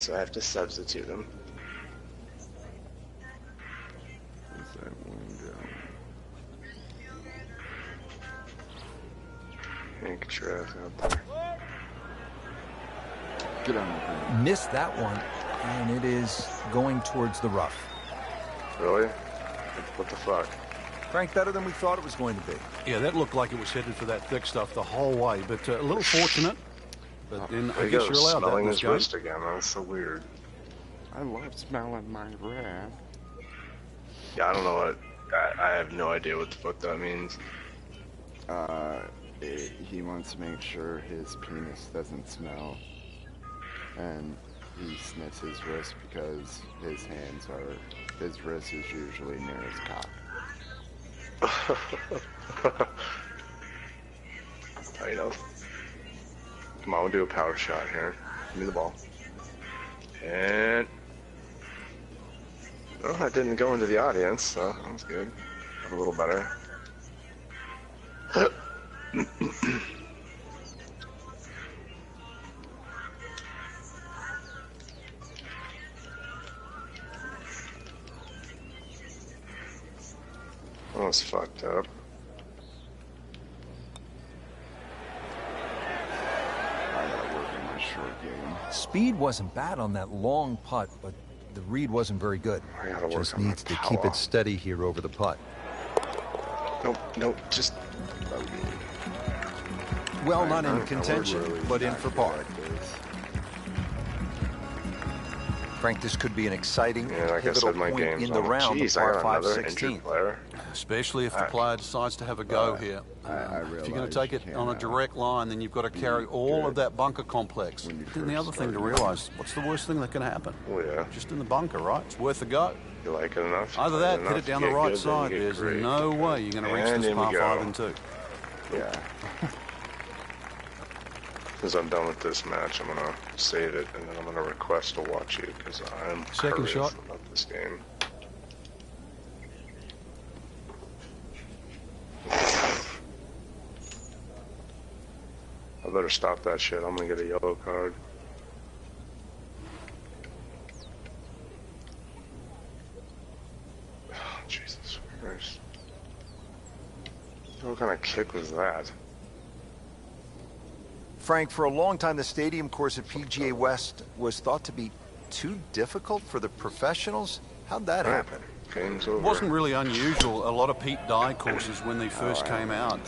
so I have to substitute him. Where's that one going? Hank Trav out there. Get on the green. Missed that one, and it is going towards the rough. Really? What the fuck? Frank, better than we thought it was going to be. Yeah, that looked like it was headed for that thick stuff the whole way, but a little fortunate. But then I guess you're allowed that in this game. Wrist again. That's so weird. I love smelling my breath. Yeah, I don't know what. I have no idea what the fuck that means. He wants to make sure his penis doesn't smell, and he sniffs his wrist because his wrist is usually near his cock. You know. Come on, we'll do a power shot here. Give me the ball. And well, that didn't go into the audience, so that was good. A little better. That was fucked up. Speed wasn't bad on that long putt, but the read wasn't very good. Just needs to keep it steady here over the putt. Nope, just... Well, not in contention, but in for par. Frank, this could be an exciting, pivotal point in the round of par 5-16. Especially if the player decides to have a go here. If you're going to take it on a direct line, then you've got to carry all of that bunker complex. Then the other thing to realize, what's the worst thing that can happen? Oh, yeah. Just in the bunker, right? It's worth a go. You like it enough? Either that, hit it down the right side. There's no way you're going to reach this par 5 and 2. Yeah. As I'm done with this match, I'm gonna save it and then I'm gonna request to watch it because I'm second shot about this game. I better stop that shit. I'm gonna get a yellow card. Oh, Jesus Christ! What kind of kick was that? Frank, for a long time, the stadium course at PGA West was thought to be too difficult for the professionals. How'd that happen? Game's over. It wasn't really unusual. A lot of Pete Dye courses when they first came out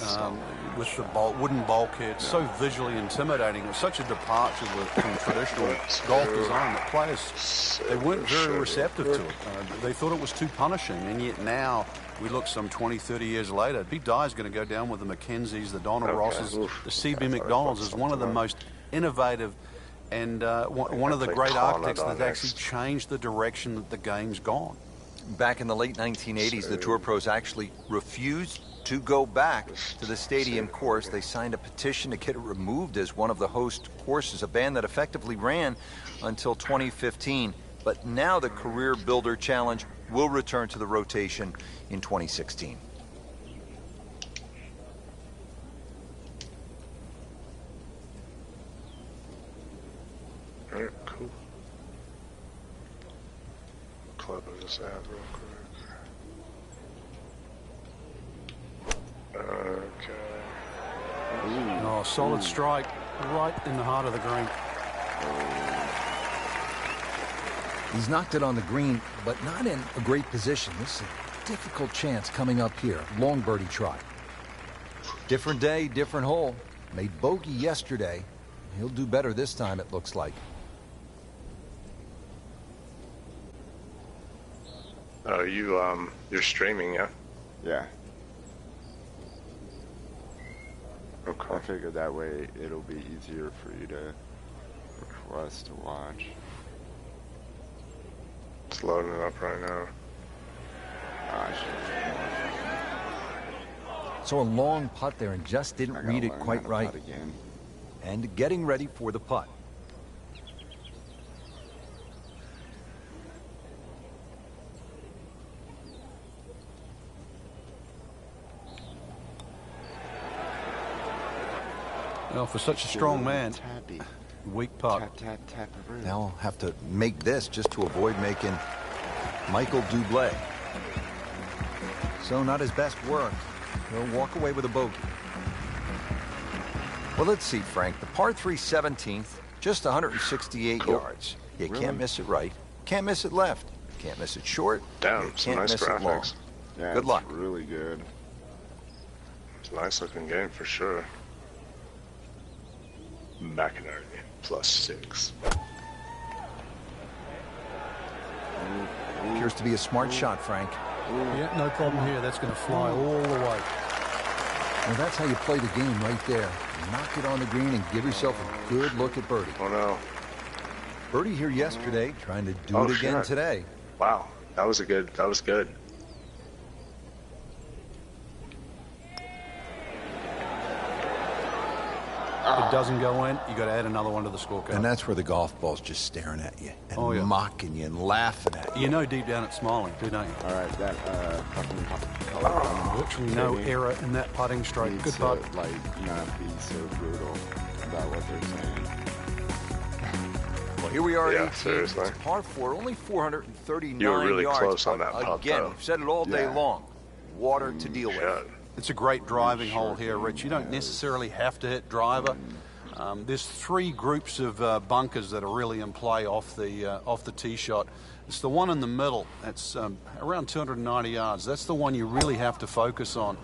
with the wooden bulkheads, so visually intimidating. It was such a departure from traditional golf design that players, they weren't very receptive to it. They thought it was too punishing, and yet now we look some 20, 30 years later, Pete Dye is going to go down with the Mackenzies, the Donald Rosses, the C.B. McDonald's as one of the most innovative and one of the great architects that actually changed the direction that the game's gone. Back in the late 1980s, the Tour Pros actually refused to go back to the stadium course. They signed a petition to get it removed as one of the host courses, a ban that effectively ran until 2015. But now the Career Builder Challenge will return to the rotation in 2016. Alright, cool. Club is this at real quick. Okay. Oh, solid strike right in the heart of the green. He's knocked it on the green, but not in a great position. This is a difficult chance coming up here. Long birdie try. Different day, different hole. Made bogey yesterday. He'll do better this time, it looks like. Oh, you're streaming, yeah? Yeah. Okay. I figured that way it'll be easier for you to request to watch. It's loading it up right now. So a long putt there and just didn't read it quite right. And getting ready for the putt. Well, for such a strong man, Weak putt. Tap, tap, tap the roof. Now I'll have to make this just to avoid making Michael Dublé. So not his best work. He'll walk away with a bogey. Well, let's see, Frank. The par 3 17th, just 168 yards. You can't miss it right. Can't miss it left. Can't miss it short. Damn, You some can't nice miss it long. graphics. Yeah, Good luck. Really good. It's a nice looking game for sure. McInerney +6. Appears to be a smart shot, Frank. Yeah, no problem here. That's going to fly all the way. Well, that's how you play the game right there. Knock it on the green and give yourself a good look at birdie. Oh no. Birdie here yesterday, trying to do it again today. Wow, that was good. It doesn't go in, you got to add another one to the scorecard. And that's where the golf ball's just staring at you and Oh, yeah. mocking you and laughing at you. You know deep down it's smiling, don't you? All right, that fucking color Virtually no error in that putting stroke. needs Good to, putt. like, not be so brutal about what they're saying. Well, here we are Yeah, at 18. seriously. It's par 4, only 439 You were really yards. close on but that putt, again, though. we've said it all day Yeah. long. Water to deal with. Shit. It's a great driving hole here, Rich. You don't necessarily have to hit driver. There's three groups of bunkers that are really in play off the tee shot. It's the one in the middle. That's around 290 yards. That's the one you really have to focus on.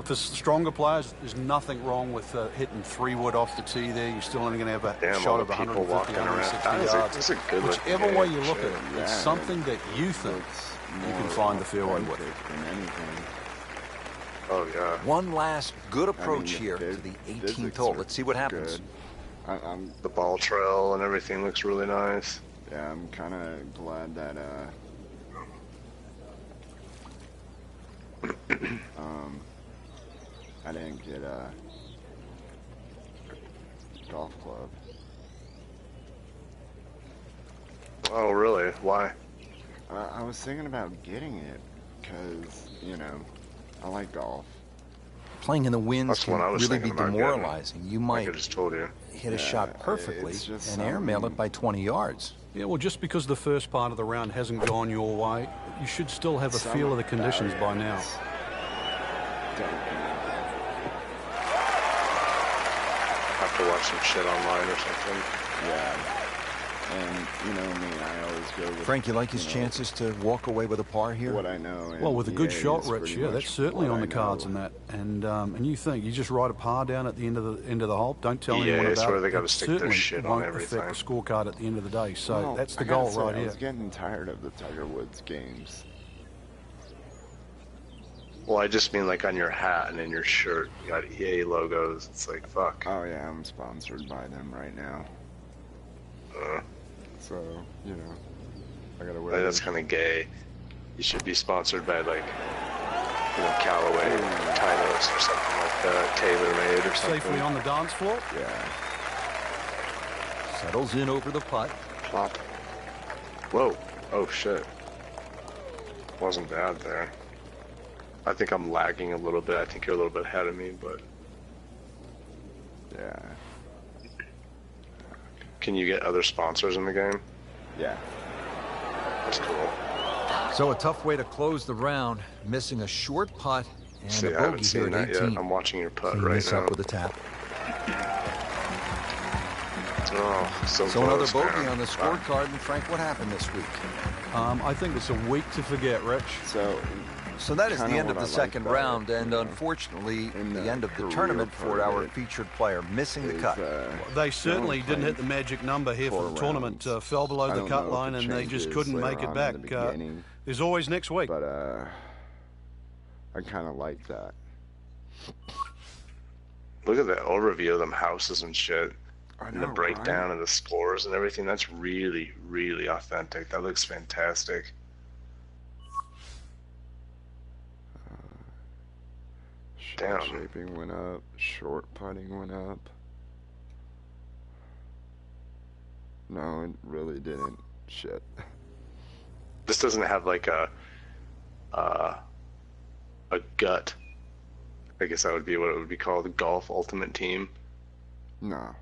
For stronger players, there's nothing wrong with hitting 3-wood off the tee there. You're still only going to have a Damn, shot all of the people 150, walking around. 160 yards. That's a good looking Whichever game. way you look at Shit. it, Yeah, it's something that you think Looks you can more find the fairway with. authentic than anything. Oh yeah. One last good approach I mean, here the to the physics 18th hole. are Let's see what happens. good. I'm The ball trail and everything looks really nice. yeah, I'm kind of glad that I didn't get a golf club. Oh really? Why? I was thinking about getting it because, you know, I like golf. Playing in the winds That's can what I was really be thinking about demoralizing. You Like might I just told you. hit a Yeah, shot perfectly it's just and airmail it something- by 20 yards. Yeah, well, just because the first part of the round hasn't gone your way, you should still have a Some feel of the conditions by now. barriers don't- Have to watch some shit online or something. Yeah. And, you know me, I always go with... Frank, you like his you know, chances to walk away with a par here? what I know. Well, with a good EA shot, is Rich, pretty yeah, much that's certainly what on I the cards know. in that. And you think you just ride a par down at the end of the hole. Don't tell Yeah, anyone it's about where it. they gotta It stick their certainly shit on won't everything. affect the scorecard at the end of the day. So Well, that's the I gotta goal say, right I here. was getting tired of the Tiger Woods games. Well, I just mean like on your hat and in your shirt, you got EA logos. It's like fuck. Oh yeah, I'm sponsored by them right now. So, you know, I gotta wear That's them. kind of gay. You should be sponsored by like, you know, Callaway, Kynos or something like that, TaylorMade or something. Safely on the dance floor. Yeah. Settles in over the putt. Plop. Whoa. Oh shit. Wasn't bad there. I think I'm lagging a little bit. I think you're a little bit ahead of me, but Yeah. can you get other sponsors in the game? Yeah. That's cool. So a tough way to close the round, missing a short putt and See, a I bogey haven't here seen at that 18. yet. I'm watching your putt Clean right this up now. with a tap. Oh, so So another close, bogey man. on the Wow. scorecard. And Frank, what happened this week? I think it's a week to forget, Rich. So, So that is the kinda end of what the I like second about it, round, and you know, unfortunately, in the the end of the career tournament part for of our it featured player missing the is, cut. They certainly only didn't hit played the magic number here for 4 the tournament. rounds. Fell below I the don't cut know if line, it and they just changes couldn't make later it on back. in the beginning, There's always next week. but I kind of like that. Look at the overview of them houses and shit. I And the know, breakdown right? of the scores and everything. That's really, really authentic. That looks fantastic. Shot Damn. shaping went up. Short putting went up. No, it really didn't. Shit. This doesn't have like a gut. I guess that would be what it would be called, Golf Ultimate Team. No.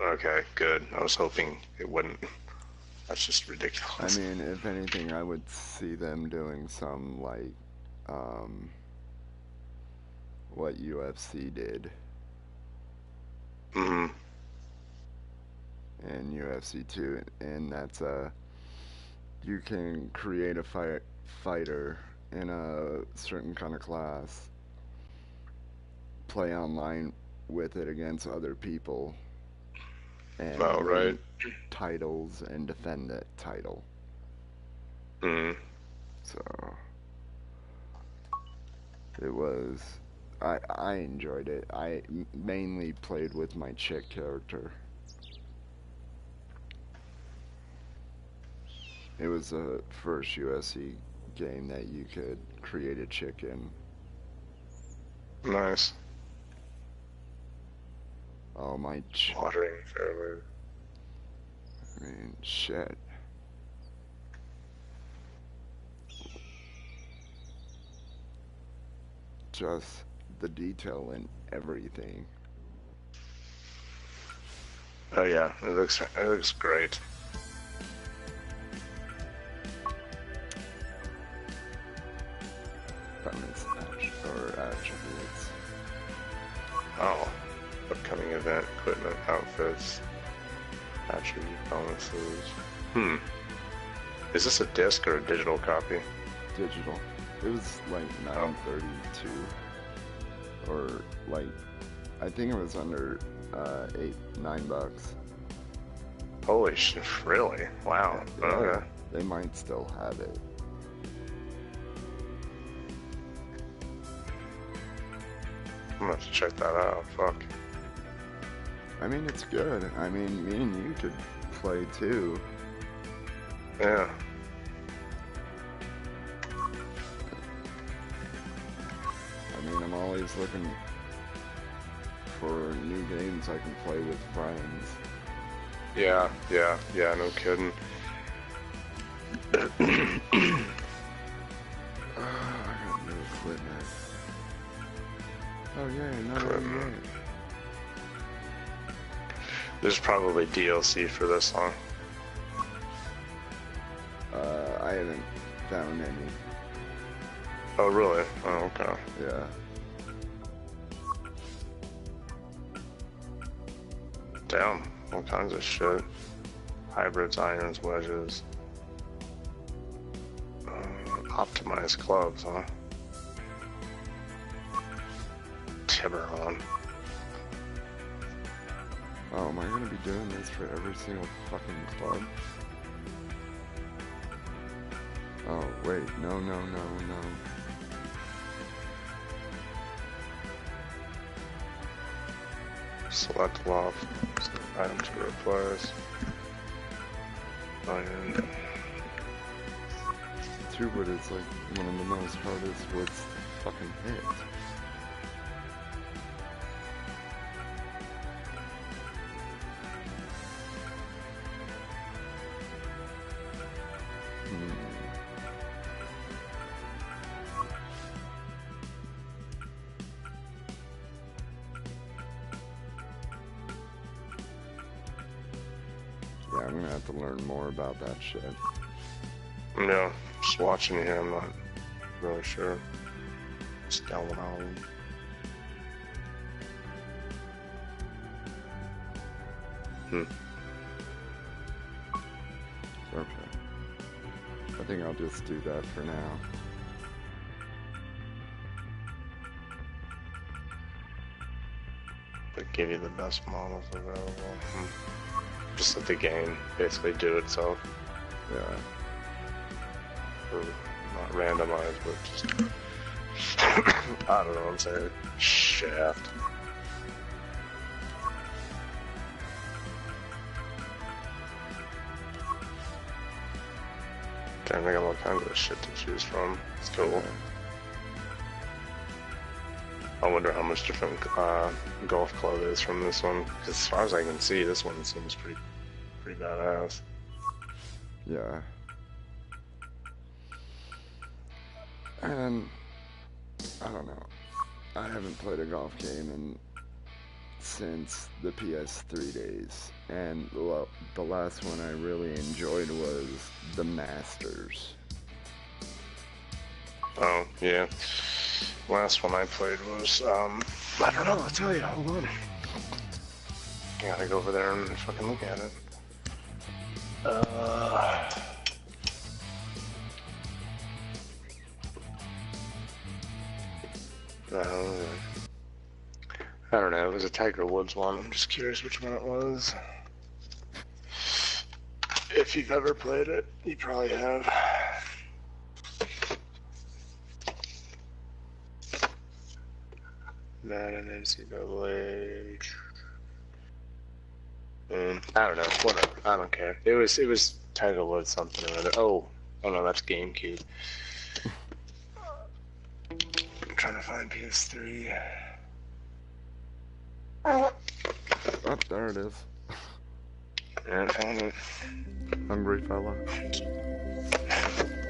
Okay, good. I was hoping it wouldn't. That's just I ridiculous. mean, if anything, I would see them doing some, like, what UFC did Mm-hmm. in UFC 2, and that's, you can create a fighter in a certain kind of class, play online with it against other people, and Oh, right. win titles and defend that title. Mm. So it was, I enjoyed it. I mainly played with my chick character. It was the first USC game that you could create a chick in. Nice. Oh, my Watering fairly. I mean, shit. Just the detail in everything. Oh yeah, it looks great. Bonus attributes. Oh, upcoming event, equipment, outfits, attribute bonuses. Is this a disc or a digital copy? Digital. It was like $9.32, or like, I think it was under $9. Holy shit! Really? Wow. Yeah, Okay. they might still have it. I'm gonna have to check that out. Fuck. I mean, it's good. I mean, me and you could play too. Yeah. I mean, I'm always looking for new games I can play with friends. Yeah. No kidding. I got new equipment. Oh yeah, another EA. There's probably DLC for this one. I haven't found any. Oh really? Oh okay. Yeah. Damn. All kinds of shit. Hybrids, irons, wedges. Optimized clubs, huh? Tiburon. Oh, am I gonna be doing this for every single fucking club? Oh, wait, no. Select loft. Item to replace. Iron. Two-wood is like one of the most hardest woods to fucking hit. Yeah, I'm gonna have to learn more about that shit. Yeah, just watching here, I'm not really sure. Just down Okay. I think I'll just do that for now. But give you the best models available. Just let the game basically do itself. Yeah. Or not randomized, but just I don't know what I'm saying. Shaft. Damn, they got all kinds of shit to choose from. It's cool. Yeah. I wonder how much different golf club is from this one. 'Cause as far as I can see, this one seems pretty badass. Yeah. And I don't know. I haven't played a golf game in since the PS3 days, and the last one I really enjoyed was the Masters. Oh, yeah. Last one I played was, I don't know, I'll tell you, hold on. I gotta go over there and fucking look at it. I don't know, it was a Tiger Woods one. I'm just curious which one it was. If you've ever played it, you probably have. Madden NCAA. I don't know, whatever. I don't care. It was Tiger Woods something or other. Oh no, that's GameCube. I'm trying to find PS3. Oh, there it is. Yeah, I found it. Hungry fella.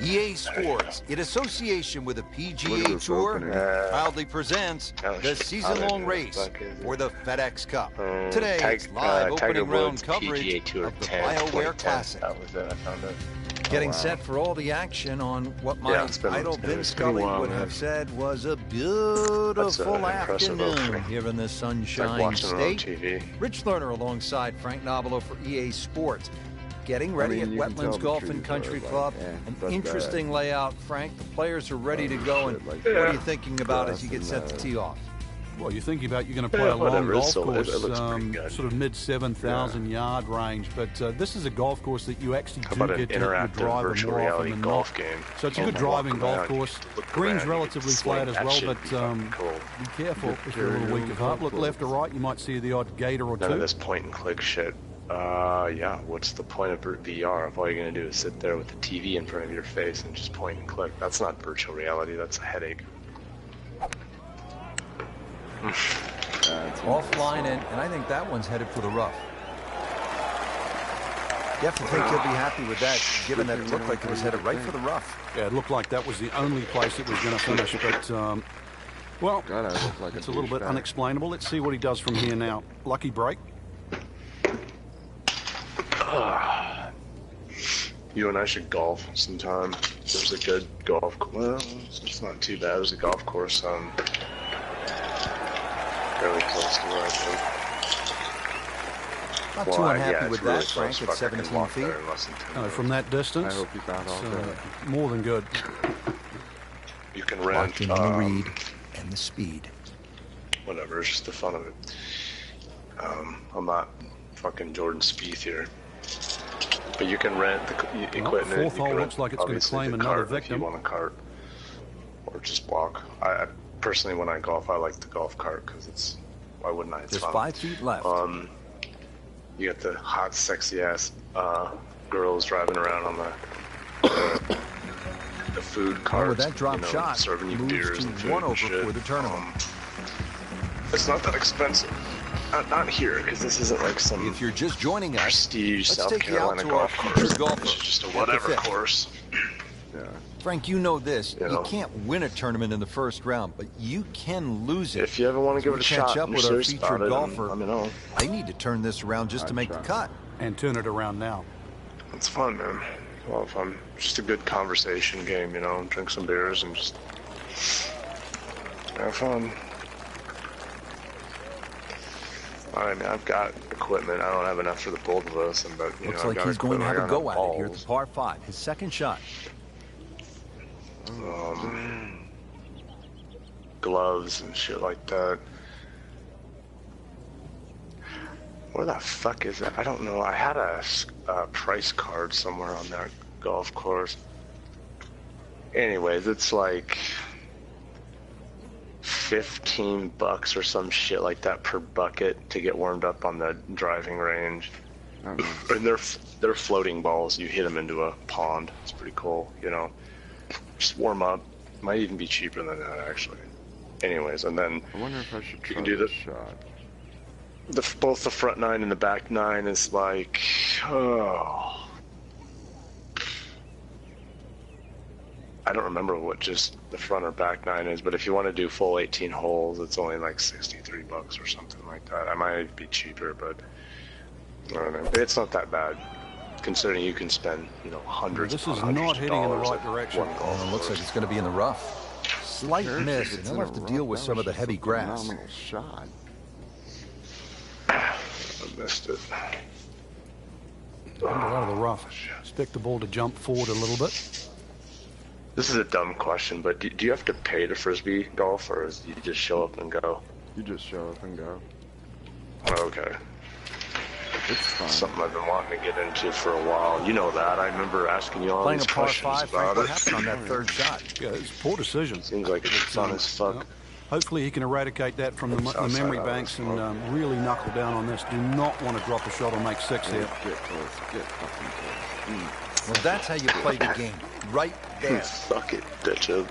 EA Sports, in association with the PGA Tour, proudly presents the season-long race for the FedEx Cup. Today, it's live opening round coverage of the BioWare Classic. That was it, I found it. Getting set for all the action on what my idol Vince Scully would have said was a beautiful afternoon here in the Sunshine State. Rich Lerner alongside Frank Nobilo for EA Sports. Getting ready at Wetlands Golf and Country Club. An interesting layout, Frank. The players are ready to go. And what are you thinking about as you get set to tee off? Well, you're thinking about you're going to play a long golf course, it looks pretty good. sort of mid-7,000 yard range. But this is a golf course that you actually do get to interactive drive virtual more often reality than golf not. game. So it's a good driving golf course. Green's relatively flat as well, but be careful if you're a little weak of heart. Look left or right, you might see the odd gator or two. None of this point-and-click shit. Yeah, what's the point of VR if all you're going to do is sit there with the TV in front of your face and just point and click? That's not virtual reality, that's a headache. Offline, and I think that one's headed for the rough. You have to think he'll be happy with that, given that it looked like it was headed right for the rough. Yeah, it looked like that was the only place it was going to finish, but, well, like it's a little bit unexplainable. Let's see what he does from here now. Lucky break. You and I should golf sometime. There's a good golf. Well, it's not too bad. There's a golf course fairly close to where I Not too unhappy with really that, Frank, at 17 feet. From that distance, I hope you got all more than good. You can rent. Locked in on the read and the speed. Whatever, it's just the fun of it. I'm not fucking Jordan Spieth here. But you can rent the equipment. The fourth hole looks like it's going to claim another victim. If you want a cart, or just walk. I personally, when I golf, I like the golf cart because it's. Why wouldn't I? It's There's fun. 5 feet left. You got the hot, sexy ass girls driving around on the food cart. With that drop shot, serving you moves beers to and food 1 over and shit. for the tournament. It's not that expensive. Not here, because this isn't like some If you're just joining us, prestige let's South take you out Carolina to our golf course. featured golfer. This is just a whatever course. Frank, you know this. You You know. can't win a tournament in the first round, but you can lose it. If you ever want to give it a catch shot, up and with you're our serious featured about it, golfer. let me know. They need to turn this around just to make the cut. And turn it around now. It's fun, man. A lot of fun. Just a good conversation game, drink some beers and just have fun. I mean, I've got equipment. I don't have enough for the both of us, but Looks I've like got he's going to have a equipment. go I at got it here at the par 5. His second shot. Gloves and shit like that. Where the fuck is that? I don't know. I had a price card somewhere on that golf course. Anyways, it's like $15 or some shit like that per bucket to get warmed up on the driving range. And they're floating balls. You hit them into a pond. It's pretty cool, Just warm up. Might even be cheaper than that, actually. Anyways, and then I wonder if I should try you can do this the shot. Both the front 9 and the back 9 is like, I don't remember what just the front or back nine is, but if you want to do full 18 holes, it's only like $63 or something like that. I might be cheaper, but I don't know. It's not that bad, considering you can spend, you know, hundreds. This is not heading in the right direction. Well, it looks like it's going to be in the rough. Slight miss, and he'll have to deal with some of the heavy grass. Phenomenal shot. I missed it. Out of the rough. Expect the ball to jump forward a little bit. This is a dumb question, but do you have to pay to frisbee golf, or do you just show up and go? You just show up and go. Oh, okay. It's fun. Something I've been wanting to get into for a while. You know that. I remember asking you all Playing these a par questions 5, about what it. happened on that third shot? Yeah, it's a poor decision. Seems like it's fun as fuck. Hopefully he can eradicate that from the memory banks and really knuckle down on this. Do not want to drop a shot or make 6 here. Get close. Get fucking close. Well, that's how you play the game. Right there. Fuck it, bitch.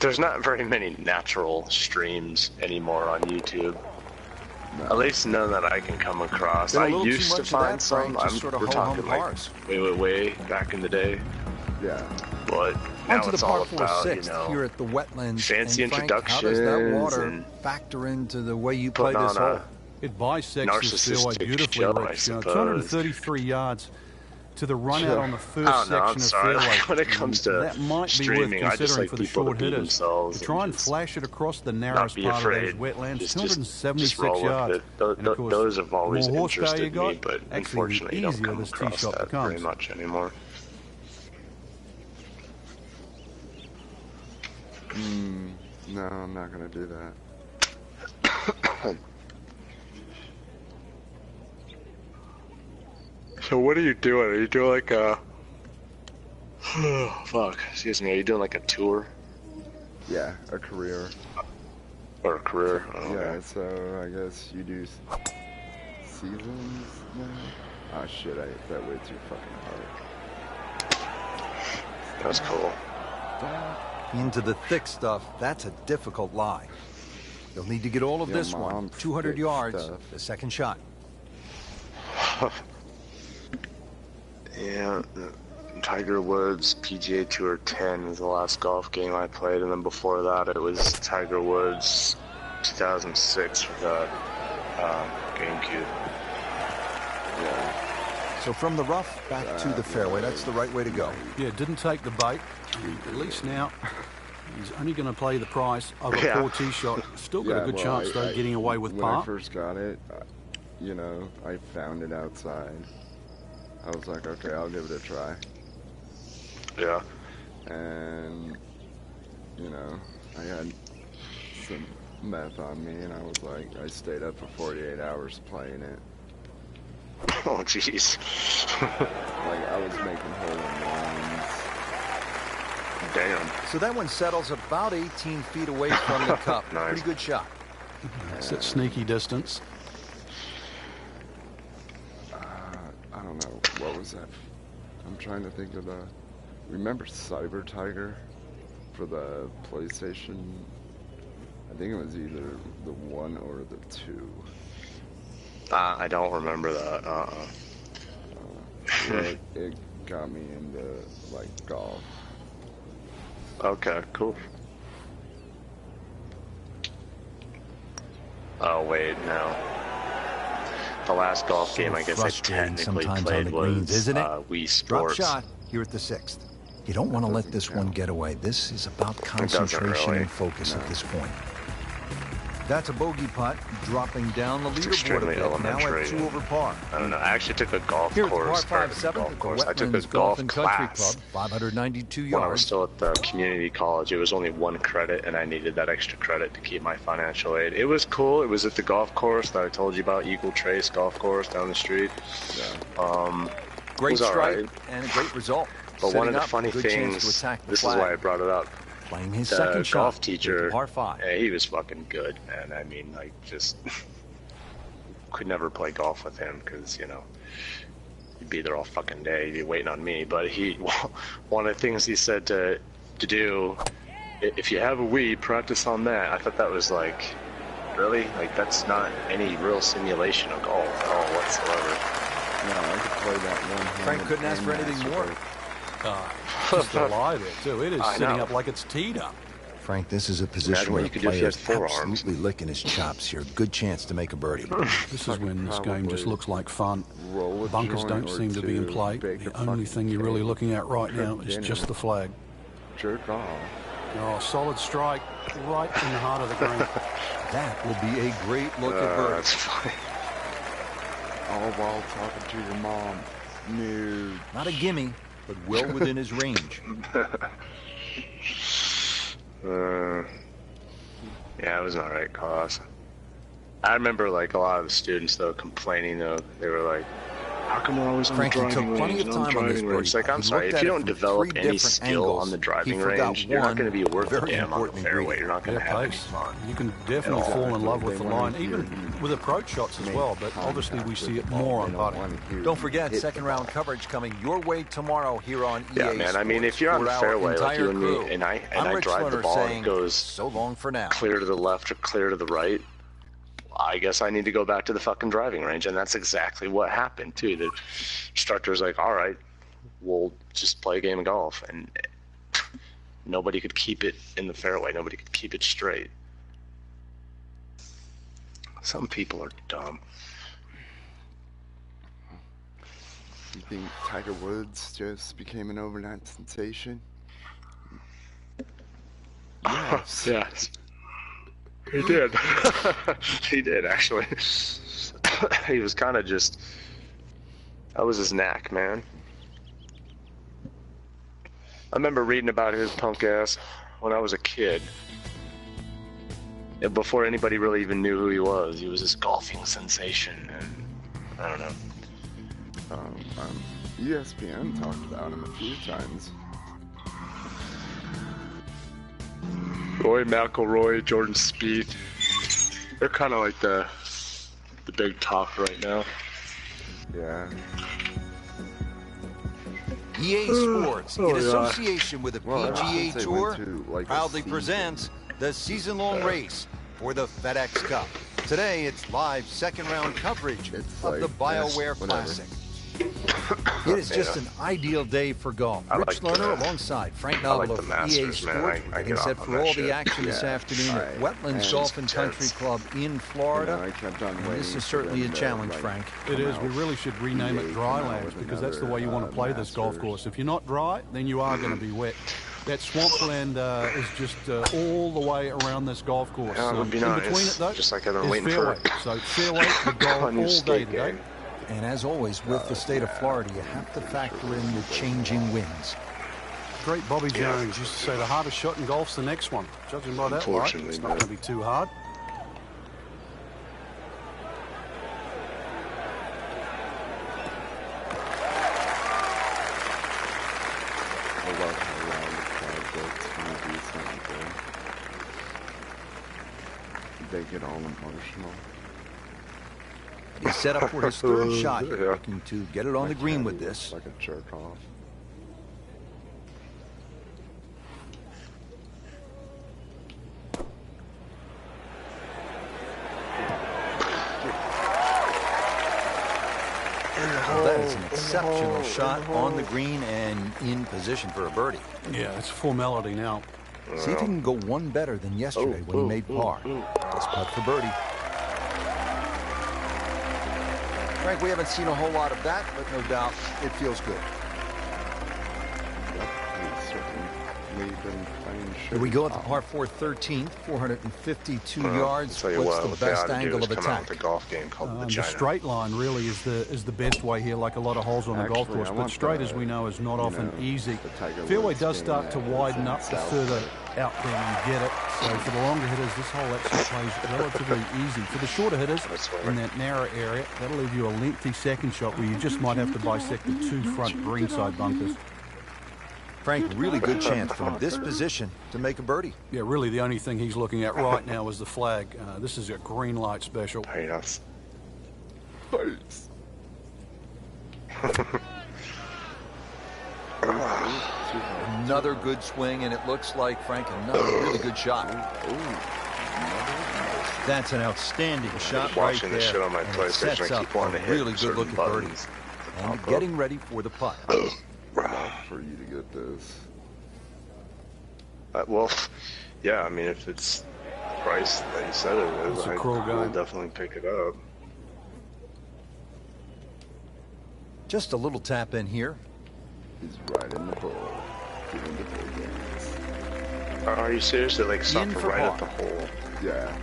There's not very many natural streams anymore on YouTube. No. At least none that I can come across. I used to find some. We're talking like way back in the day. Yeah. But now onto it's the par all 4 about, sixth you know, here at the wetlands. fancy and Frank, introductions. How does that water and factor into the way you play this hole? It bisects this fairway beautifully, Rich. 233 yards to the run out on the first section of fairway. When it comes to that might be streaming, worth I just considering like for the people short to be hitters. themselves. To try and flash it across the narrowest be part afraid. of those wetlands, Just 276 roll with yards. it. Those have always more horsepower interested you got, me, but actually, unfortunately, you don't easier come this tee across shot that becomes. very much anymore. No, I'm not gonna do that. So what are you doing? Are you doing like a... fuck, excuse me, are you doing like a tour? Yeah, a career. Or a career? Oh, Yeah, okay. so I guess you do seasons now? Oh shit, I hit that way too fucking hard. That's cool. Into the thick stuff, that's a difficult lie. You'll need to get all of this one. 200 yards, the second shot. Yeah, Tiger Woods PGA Tour 10 was the last golf game I played, and then before that it was Tiger Woods 2006 for the GameCube. Yeah. So from the rough back to the fairway, that's the right way to go. Yeah, didn't take the bait. At least now he's only going to play the price of a poor tee shot. Still got a good chance though, getting away with when par. When I first got it, you know, I found it outside. I was like, okay, I'll give it a try. Yeah. And, you know, I had some meth on me, and I was like, I stayed up for 48 hours playing it. Oh, jeez. Like, I was making hole-in-ones. Damn. So that one settles about 18 feet away from the cup. Nice. Pretty good shot. It's that sneaky distance. I don't know, what was that? I'm trying to think of the... Remember Cyber Tiger for the PlayStation? I think it was either the 1 or the 2. I don't remember that. It got me into, like, golf. Okay, cool. Oh, wait, no. The last golf game I guess I technically played was isn't it? Wii Sports. Drop shot here at the 6th. You don't want to let this one get away. This is about concentration and focus at this point. That's a bogey putt, dropping down the leaderboard a bit. Now at 2 over par. I don't know. I actually took a golf Here course. Here at the par 5 7th at the I took a Wetlands golf and class. Country Club, 592 yards. When I was still at the community college, it was only 1 credit, and I needed that extra credit to keep my financial aid. It was cool. It was at the golf course that I told you about, Eagle Trace Golf Course down the street. Yeah. Great strike and a great result. But one of the funny things, this is why I brought it up. Playing his second shot, golf teacher, par 5. Yeah, he was fucking good, man. I mean, like, just could never play golf with him because, you know, he'd be there all fucking day. He'd be waiting on me. But one of the things he said to do, if you have a Wii, practice on that. I thought that was like, really? Like, that's not any real simulation of golf at all whatsoever. No, I could play that one. Frank couldn't ask for anything more. Just a lie there, too. It is sitting up like it's teed up. Frank, this is a position where you the could do if you player's had 4 arms. absolutely licking his chops here. Good chance to make a birdie. This is when this game just looks like fun. Roll a Bunkers joint don't or seem to be in two, play. bake The a only fucking thing you're really cake, looking at right now cook is dinner, just the flag. jerk off. Oh, solid strike right in the heart of the green. That will be a great look at birdie. That's funny. All while talking to your mom. No. Not a gimme, but well within his range. Yeah, it was an alright cause. I remember like a lot of the students though complaining though. They were like, "How come we're always on the Frank, he took driving plenty range? of time on this birdie. It's like, I'm He sorry, looked if at you it don't from develop 3 any different skill angles. on the driving He forgot range, you're not going to be worth a very damn on the important fairway. ingredient. You're not going to have any Pace. fun. You can definitely At all. fall in love with the They line, wanna even hear with approach shots as well, but obviously we see it more on putting. Don't forget, second round coverage coming your way tomorrow here on EA Yeah, man. I mean, Sports if you're on the for our fairway like entire you and crew. me, and I I'm drive Rich the Lerner ball and saying, it goes so long for now. clear to the left or clear to the right, I guess I need to go back to the fucking driving range, and that's exactly what happened too. The instructor's like, "All right, we'll just play a game of golf," and nobody could keep it in the fairway. Nobody could keep it straight. Some people are dumb. You think Tiger Woods just became an overnight sensation? Yes. Yes. He did. He did, actually. He was kind of just... That was his knack, man. I remember reading about his punk ass when I was a kid. And before anybody really even knew who he was. He was this golfing sensation, and I don't know. ESPN talked about him a few times. Roy McIlroy, Jordan Spieth. They're kind of like the big talk right now. Yeah. EA Sports, in association with the Well, PGA they Tour, went to, like, a proudly season. presents the season-long race for the FedEx Cup. Today, it's live second-round coverage It's of like, the BioWare whatever. Classic. It is just an ideal day for golf. I Rich like Lerner the- alongside Frank I like Novello the from EA Masters, man. Sports. I Getting get set off on for that all shit. the action this Yeah, afternoon at I- Wetlands and Golf and Country intense. Club in Florida. I kept on And waiting this is for certainly a them to, challenge, like, Frank. It is. come We out. really should rename it EA come out Drylands with because that's the another, way you want to play this golf Masters. course. If you're not dry, then you are going to be wet. That swampland is just all the way around this golf course. Yeah, it would be in nice. between it, though, Just like I've been is waiting fairway. for So fairway to golf a all new day state today. game. And as always, with the state of Florida, you have to factor in the changing winds. Great Bobby Jones used to say the hardest shot in golf's the next one. Judging by that light, Unfortunately, it's not man. going to be too hard. I love how loud the crowd gets when you do something. They get all emotional. He's set up for his third shot, Yeah. looking to get it on the green with this. Like a jerk off. Well, that is an exceptional shot on the green and in position for a birdie. Yeah, it's a formality now. See if he can go one better than yesterday when he made par. Let's putt for birdie. Frank, we haven't seen a whole lot of that, but no doubt it feels good. Yep, he's certainly been playing shit. Here we go at the par 4 13th, 452 yards. Tell you What's what the they ought best to do angle is of come out attack? with a golf game called The Vagina. straight line really is the best way here, like a lot of holes on the golf Actually, course. I But want straight, the, as we know, is not often easy. the Tiger Fairway Woods does game start to that widen is in up the South further Florida. out there you get it. So for the longer hitters, this hole actually plays relatively easy. For the shorter hitters, in that narrow area, that'll leave you a lengthy second shot where you just might have to bisect the two front greenside bunkers. Frank, really good chance from this position to make a birdie. Yeah, really the only thing he's looking at right now is the flag. This is a green light special. Very nice. Fights. Another good swing, and it looks like, Frank, another really good shot. That's an outstanding shot right Watching there. this shit on my and it PlayStation, sets I up keep wanting a to hit really good certain look at birdie. buttons. And getting ready for the putt. enough for you to get this. Well, yeah, I mean, if it's the price that you said it is, I will definitely pick it up. Just a little tap in here. He's right in the hole. Getting the big games. Are you seriously like stopping right at the hole? Yeah.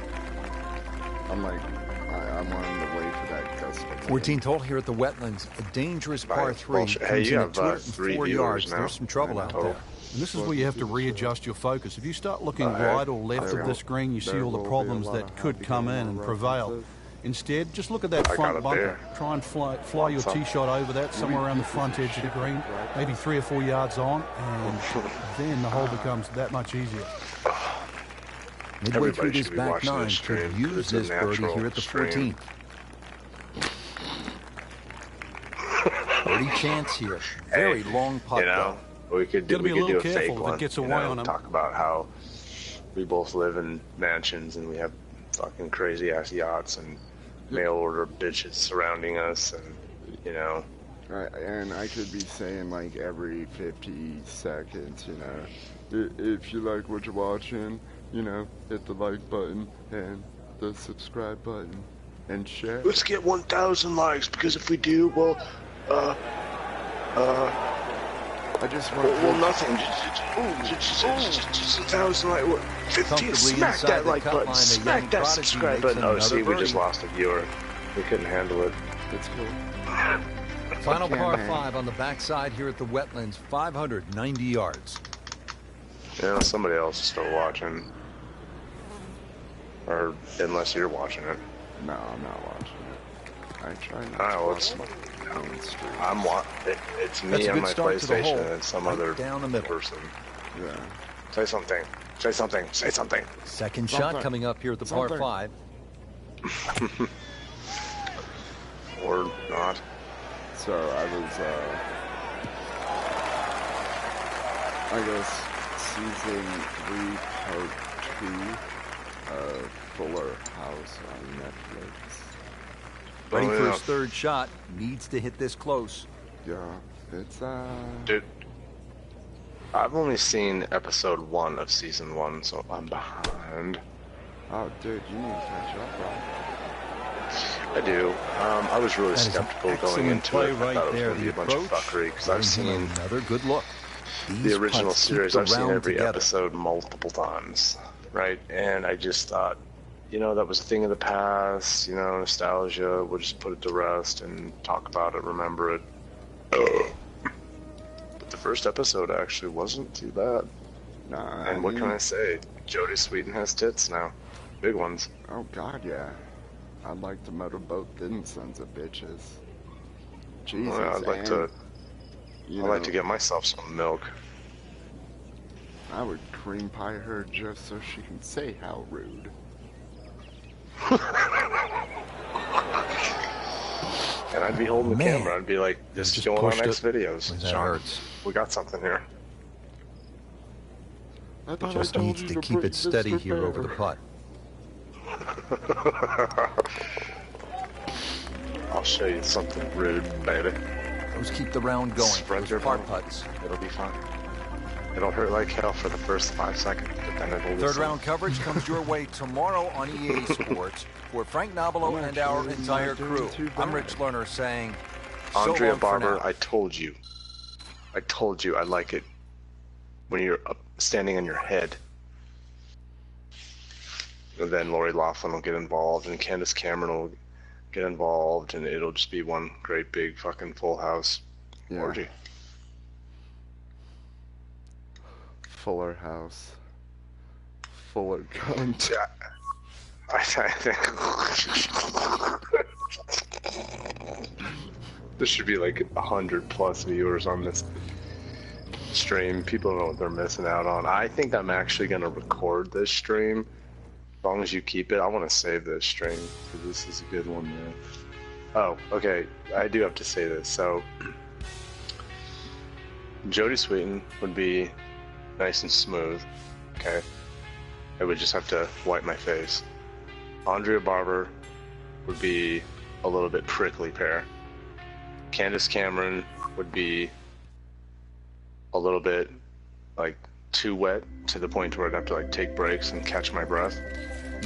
I'm like, I wanted to wait for that gust. 14th hole here at the Wetlands. A dangerous par 3. Hey, you have 204 yards. now. There's some trouble out there. And this is where you have to readjust your focus. If you start looking right or left of this green, you see all the problems that could come in and prevail. Instead, just look at that front bunker. Try and fly your tee shot over that, somewhere around the front edge of the green, maybe 3 or 4 yards on, and then the hole becomes that much easier. Midway through this back 9, could use this birdie here at the 14th. Birdie chance here. Very long putt, though. We could do a fake one. Gets away on him. Talk about how we both live in mansions and we have fucking crazy ass yachts and mail order bitches surrounding us, and you know. Right, and I could be saying like every 50 seconds, you know, if you like what you're watching, you know, hit the like button and the subscribe button and share. Let's get 1,000 likes, because if we do, well, I just want nothing. Just 1,000 likes. 50. Smack that like button. Smack that subscribe button. Oh, see, we just lost a viewer. We couldn't handle it. It's cool. Final par 5 on the backside here at the Wetlands. 590 yards. Yeah, somebody else is still watching. Or unless you're watching it. No, I'm not watching it. I try not to watch my own stream. It's me on my PlayStation and some other down the middle. person. Yeah. Say something. Say something. Say something. Second shot coming up here at the par 5. Or not. So I was, I guess, season 3, part 2, Fuller House on Netflix. Ready for his third shot. Needs to hit this close. Yeah, it's, Dude, I've only seen episode 1 of season 1, so I'm behind. Oh, dude, you need to catch up, bro. I do. I was really skeptical going into it. Right, I thought it was there, going to be a bunch of fuckery, because I've seen another good look. The original series. I've seen every episode multiple times, right? And I just thought, you know, that was a thing of the past, you know, nostalgia. We'll just put it to rest and talk about it, remember it. But the first episode actually wasn't too bad. Nah, and what can I say? Jodie Sweetin has tits now. Big ones. Oh, God, yeah. I'd like to motorboat them sons of bitches. Jesus, well, I'd like to get myself some milk. I would cream pie her just so she can say how rude. And I'd be holding the camera. I'd be like, this is going on next videos. John, we got something here. Just needs to keep it steady here over the putt. I'll show you something rude, baby. Those keep the round going. Spread your par putts. It'll be fine. It'll hurt like hell for the first 5 seconds, but then it'll Third round coverage comes your way tomorrow on EA Sports. For Frank Nobilo and our entire crew, I'm Rich Lerner saying, Andrea Barber, I told you I like it when you're standing on your head. And then Lori Loughlin will get involved, and Candace Cameron will get involved, and it'll just be one great big fucking full house orgy. Fuller House. Fuller cunt. I think there should be like 100+ viewers on this stream. People don't know what they're missing out on. I think I'm actually going to record this stream. As long as you keep it, I want to save this stream because this is a good one, man. Oh, okay. I do have to say this. So, Jodie Sweetin would be nice and smooth. Okay. I would just have to wipe my face. Andrea Barber would be a little bit prickly pear. Candace Cameron would be a little bit like too wet to the point where I'd have to like take breaks and catch my breath.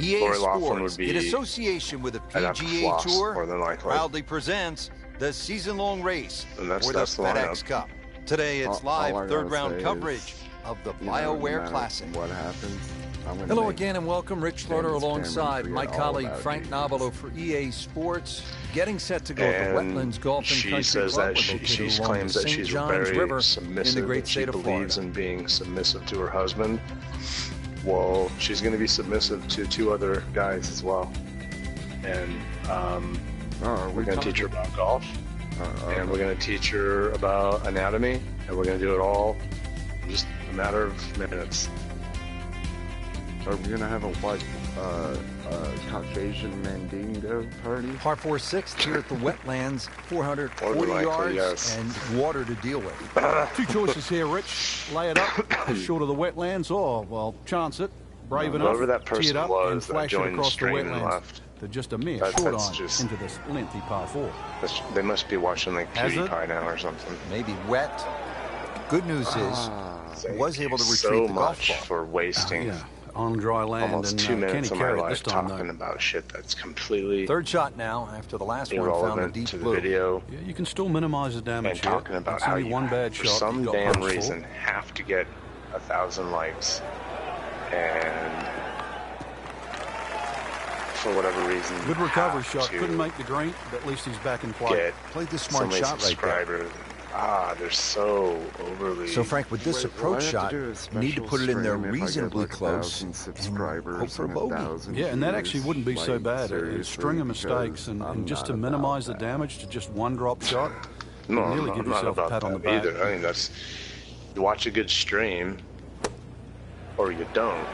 EA Lori Loughlin Sports, would be, in association with the I'd have to PGA floss, Tour, more than likely. proudly presents the season-long race And that's for the the FedEx lineup. Cup. Today, it's All I live gotta third-round say coverage is, of the you know, BioWare no matter Classic. what happens, I'm gonna Hello make again and welcome. Rich Slaughter Candace alongside Cameron my forget all colleague about Frank you. Novello for EA Sports, getting set to go at the And Wetlands Golf and she Country says Club. that We're she located along claims the that St. she's Johns very River submissive, in the great and she state of believes Florida. in being submissive to her husband. Well, she's going to be submissive to 2 other guys as well. And we're going to teach her about golf, and we're going to teach her about anatomy, and we're going to do it all in just a matter of minutes. Are we gonna have a white Caucasian Mandingo party? Par 4-6 here at the Wetlands, 440 More than likely, yards yes. and water to deal with. Two choices here, Rich. Lay it up, short of the wetlands, or, well, chance it, brave enough, Whoever that tee person it up, was and that flash it joined the across the stream and wetlands. left. To just a mere That's short iron just- into this lengthy par 4. They must be watching like Has it? PewDiePie now or something. Maybe wet. Good news is, he was able to retrieve so the golf much ball. for wasting Yeah, on dry land, almost and 2 can minutes he of my carry it life this time, talking though? about shit that's completely Third shot now after the last one found the irrelevant deep to the blue. video, Yeah, you can still minimize the damage and talking here. about It's how only you, one bad for shot some you got damn punched for. reason, have to get 1,000 likes, and for whatever reason, Good recovery have shot. to Couldn't make the green, but at least he's back in play. get Played the so smart many shot right there. subscribers. They're so overly. So, Frank, with this What I approach have to shot, do is you need to special put it in there stream if I get, reasonably like, close 1,000 and subscribers hope for a and bogey. 1,000 Yeah, and that views. actually wouldn't be so Like, bad. A seriously, string of mistakes, because and I'm just to not minimize the about that. damage to just one drop shot. No, Nearly I'm give not yourself a about pat on the that back. either. I mean, that's, you watch a good stream, or you don't.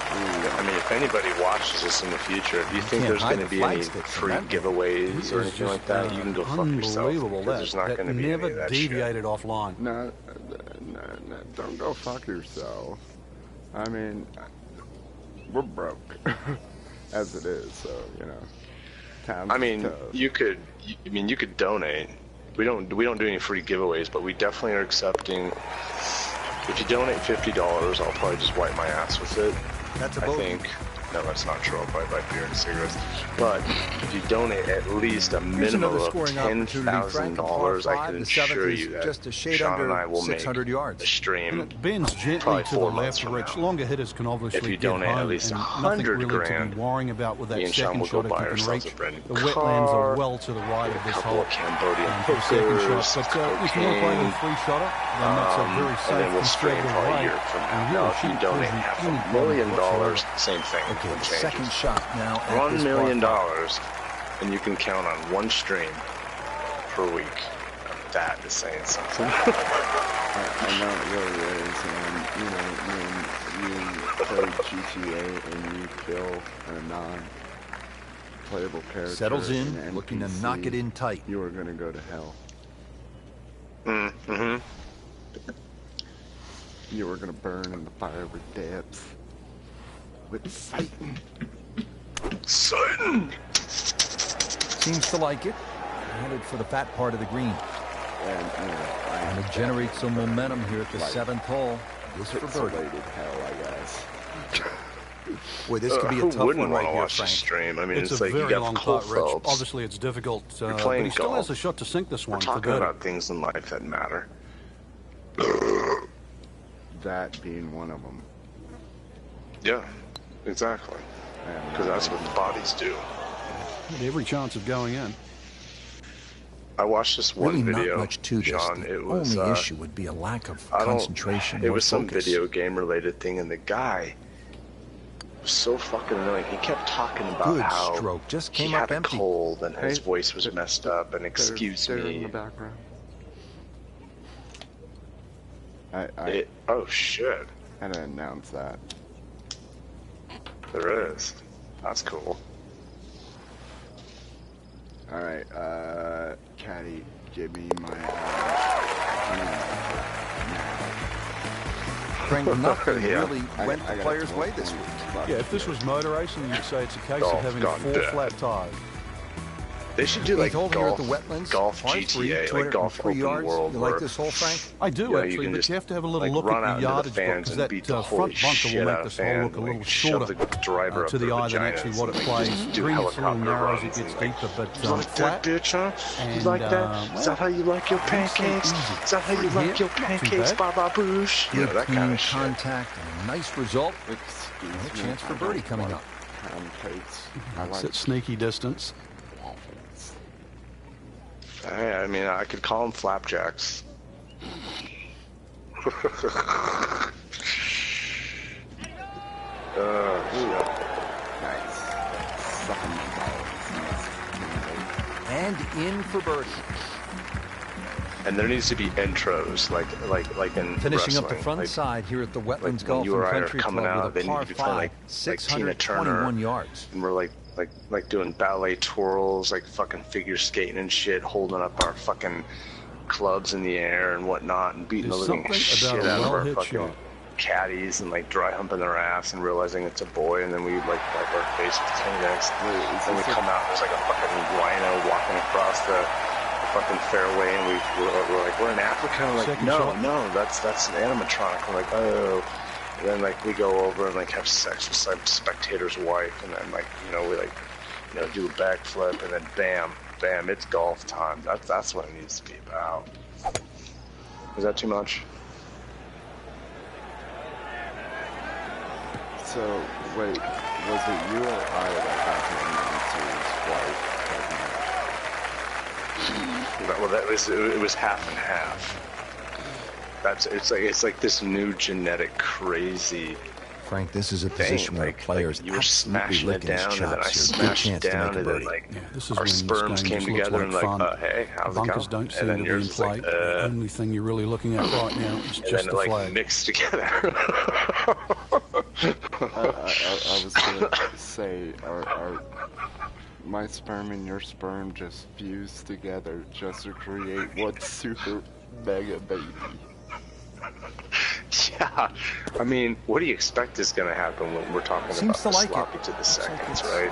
I mean, if anybody watches this in the future, if you think can't there's hide going to the be flag any sticks free from that. giveaways or anything like that, you can go fuck yourself. Unbelievable Because there's not that going to be any never of that shit. deviated offline. No, don't go fuck yourself. I mean, we're broke as it is, so you know. Times I mean, tough. you could donate. We don't do any free giveaways, but we definitely are accepting. If you donate $50, I'll probably just wipe my ass with it. That's a I bogey. think. No, that's not true. I'll probably buy beer and cigarettes. But if you donate at least a minimum another of scoring opportunity, Frank. $10,000, I Par can five, the seventh assure is you that just a shade Sean under and I will 600 make yards. a stream. And it bends gently Probably to the 4 months left, from Rich. now. Longer hitters can obviously If you get donate home, at least and 100 nothing really to grand, be worrying about with me that and Sean second will go shot if buy you can ourselves reach. a brand new The wetlands car, are well to the right of a this couple hole. of Cambodian For the second hookers, shot, but if you want to play with a free shotter, then that's a very and safe, then we'll stream conservative probably a way. year from And now. really Now, if you shouldn't donate cause half you any $1 problem million, whatsoever. same thing. Okay, no the changes. second shot now at $1 this million, par and you can count on one stream per week. That is saying something. I know it really is, and you know, when you play GTA and you kill a non-playable character, Settles in, an looking to NPC, knock it in tight. you are gonna go to hell. Mm-hmm. You are gonna burn in the fiery depths with Satan. Satan! Seems to like it. Headed for the fat part of the green. And you know, And to generate some momentum here at the Like, seventh hole. Just for birdie. pixelated hell, I guess. Boy, this could be Who a tough wouldn't one want right to here, watch this Frank. stream? I mean, It's it's a like you very got long Cole putt, Rich. Phelps. Obviously, it's difficult, You're but playing he still golf. has a shot to sink this We're one for talking birdie. about things in life that matter. That being one of them. Yeah, exactly. Because that's what the bodies do. Had every chance of going in. I watched this one Really video, not much to this. Sean. The It was only issue would be a lack of I don't- concentration It or was some focus. video game related thing, and the guy was so fucking annoying. He kept talking about Good how stroke. Just he came had up a empty. cold and his Hey, voice was messed up. And excuse They're in me. the background. I Oh shit, had to announce that. there is. That's cool. Alright, Caddy, give me my, Frank, nothing Yeah. really went I the got player's 12 way this points. week. Fuck Yeah, if this was motor racing, you'd say it's a case Oh, of having God 4 damn. flat tires. They should do like Here golf, at the wetlands, golf par GTA, three, like golf 203 open yards. world. You like this hole, Frank? I do, you actually, can but just, you have to have a little like, look run at out the into yardage the book, fans because and beat the that holy front bunker shit will out make of this hole look fans a and little like shorter shove the driver up to the their eye than vaginas actually what it and, plays. like, do Green, it's a little helicopter narrow as it runs gets and, like, deeper, but you like that, flat. bitch, huh? And, You like that? well, Is that how you like your pancakes? Is that how you like your pancakes, Baba Boosh? You know, that kind of shit. Contact and a nice result. Excuse No me, chance for I birdie don't coming like up. pancakes. I It's like at sneaky distance. waffles. I mean, I could call them flapjacks. Nice. Sucking my balls. And in for birdie. And there needs to be intros, like in Finishing wrestling. up the front like, side here at the Wetlands when Golf you and or I are Country coming Club out, with a then par you play 5, like Tina 621 Turner, yards. and we're like doing ballet twirls, like fucking figure skating and shit, holding up our fucking clubs in the air and whatnot, and beating There's the living something shit about a out of our well-hit fucking shot. caddies, and like dry humping their ass and realizing it's a boy, and then we like wipe our face with Kleenex, and we come out, there's like a fucking rhino walking across the fucking fairway, and we're like, we're in Africa. I'm like, Second no, shot. no, that's an animatronic. We're like, oh. And then like we go over and like have sex with some spectator's wife, and then like we like do a backflip, and then bam, it's golf time. That's what it needs to be about. Is that too much? So, wait, was it you or I that got Well, it was half and half. It's like this new genetic crazy Frank, this is a thing. position where Like, players you were absolutely smashing it licking his down, and then I chops here. Good smashed chance it to make down, a and then birdie. like Yeah, this is our when this sperms game came just looks together like and fun. like, hey, how's it Bunkers going? don't seem And then to be yours in is like, play. The only thing you're really looking at right now is and just then the it like flag. mixed together. I was gonna say, are my sperm and your sperm just fused together just to create one super mega baby? Yeah, I mean, what do you expect is going to happen when we're talking Seems about to like it. sloppy to the seconds, right?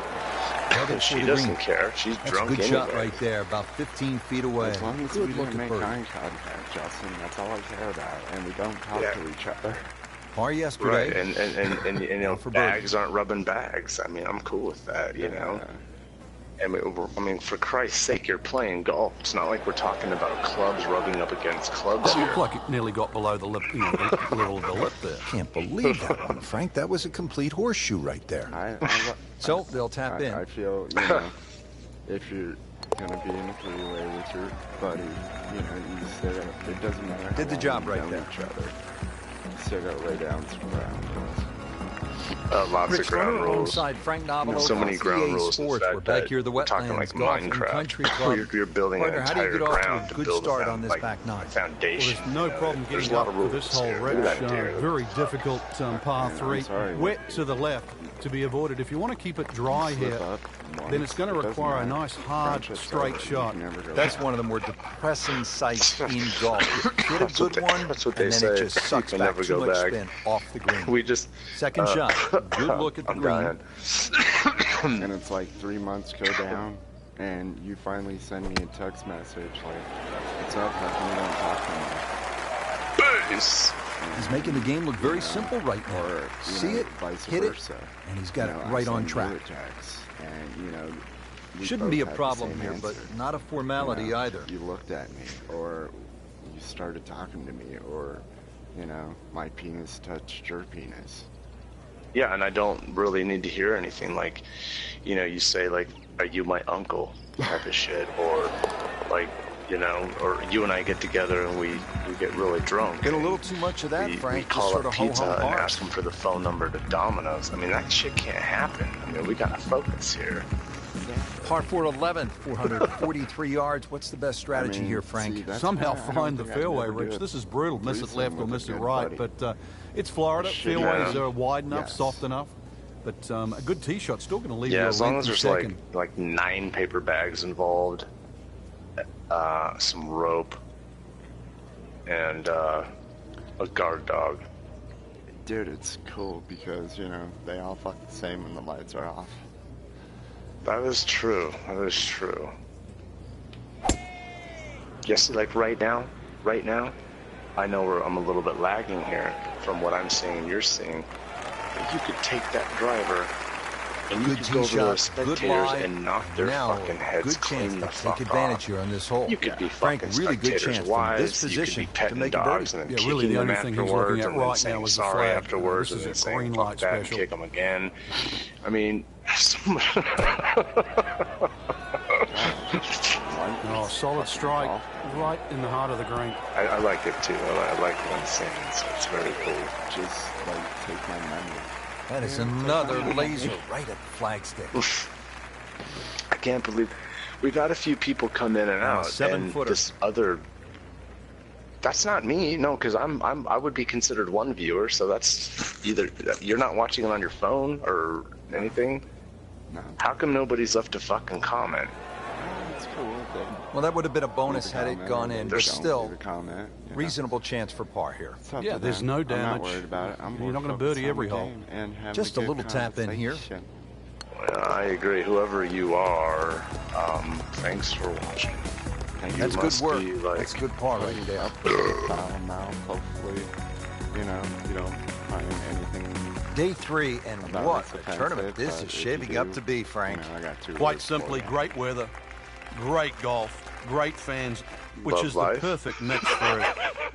Well, She for the doesn't green. care. She's That's a drunk good anyway. shot right there, about 15 feet away. As long as we Good don't looking make birdie. eye contact, Justin, that's all I care about. And we don't talk to each other. Par yesterday. Right, and you know, For bags aren't rubbing bags. I mean, I'm cool with that, you know. I mean, for Christ's sake, you're playing golf. It's not like we're talking about clubs rubbing up against clubs It here. looked like it nearly got below the lip, the level of the lip there. Can't believe that one, Frank. That was a complete horseshoe right there. So they'll tap in. I feel, you know, if you're gonna be in a three-way with your buddy, you know, you still gotta, it doesn't matter how Did the long job you've right known there. each other. You still gotta lay down some ground rules. Lots Rich of ground Lerner rules. alongside Frank Novelo. So many ground rules. In Sports. fact, We're back here at the we're talking Wetlands like Golf and Minecraft. Country Club. You're building Partner, an how do you entire get off to ground a to good build start a on this like, back nine? Well, foundation. there's no problem There's getting a lot up of to rules this hole, here. Rich. Look at that deer. Very difficult par three. sorry. Wet to the left to be avoided. If you want to keep it dry here, then it's going to require a nice, hard, straight shot. That's one of the more depressing sights in golf. You hit a good one, that's what they and then say. it just sucks You can back never too go much back. spin off the green. We just Second shot. Good look at the I'm green. dying. And it's like 3 months go down, and you finally send me a text message like, what's up, how come you don't talk to me? Booze. He's making the game look very simple right now. Or, you See know, it, vice hit it, versa. and he's got You know, it I right on send track. you a text, and, you know, we Shouldn't both be a had the problem same here, but answer. not a formality You know, either. You looked at me, or you started talking to me, or, you know, my penis touched your penis. Yeah, and I don't really need to hear anything like, you know, you say like, "Are you my uncle?" type of shit, or like, you know, or you and I get together and we get really drunk. Get a little too much of that, we Frank. call Just sort up of pizza ho-hum and hard. ask them for the phone number to Domino's. I mean, that shit can't happen. I mean, we gotta focus here. Par 4 11, 443 yards. What's the best strategy here, Frank? see, that's Somehow why I don't find the think I'd fairway, never do Rich. it. This is brutal. Miss it Threesome left or with a miss it good right. buddy. But it's Florida. Shit, Fairways yeah. are wide enough, Yes. soft enough. But a good tee shot's still going to leave you Yeah, a as long as lengthy there's second. like 9 paper bags involved, some rope, and a guard dog. Dude, it's cool because, you know, they all fuck the same when the lights are off. That is true. That is true. Yes, like right now, I know I'm a little bit lagging here from what I'm seeing, you're seeing. But you could take that driver and you could go over those spectators and knock their fucking heads clean the fuck off. Take advantage here on this hole. You could be fucking spectators wives, you could be petting dogs and then kicking them afterwards and then saying sorry afterwards and then saying fuck that and kick them again. I mean, oh, solid strike right in the heart of the green. I like it too. I like what I'm seeing, so it's very cool. Just like take my memory. That is another laser right at the flagstick. I can't believe we've had a few people come in and out, and this other. That's not me, no, because I would be considered one viewer, so that's either you're not watching it on your phone or anything. No. How come nobody's left a fucking comment? It's cool. Well, that would have been a bonus had it gone in, but still, comment, reasonable chance for par here. Yeah, there's no damage. I'm not worried about it. You're not going to birdie every hole. Just a little tap in here. Well, I agree. Whoever you are, thanks for watching. That's good work. That's good par right there. Hopefully, you don't find anything. Day 3, and what a tournament this is shaping up to be, Frank. I got Quite simply, great weather, great golf, great fans, which is the perfect mix for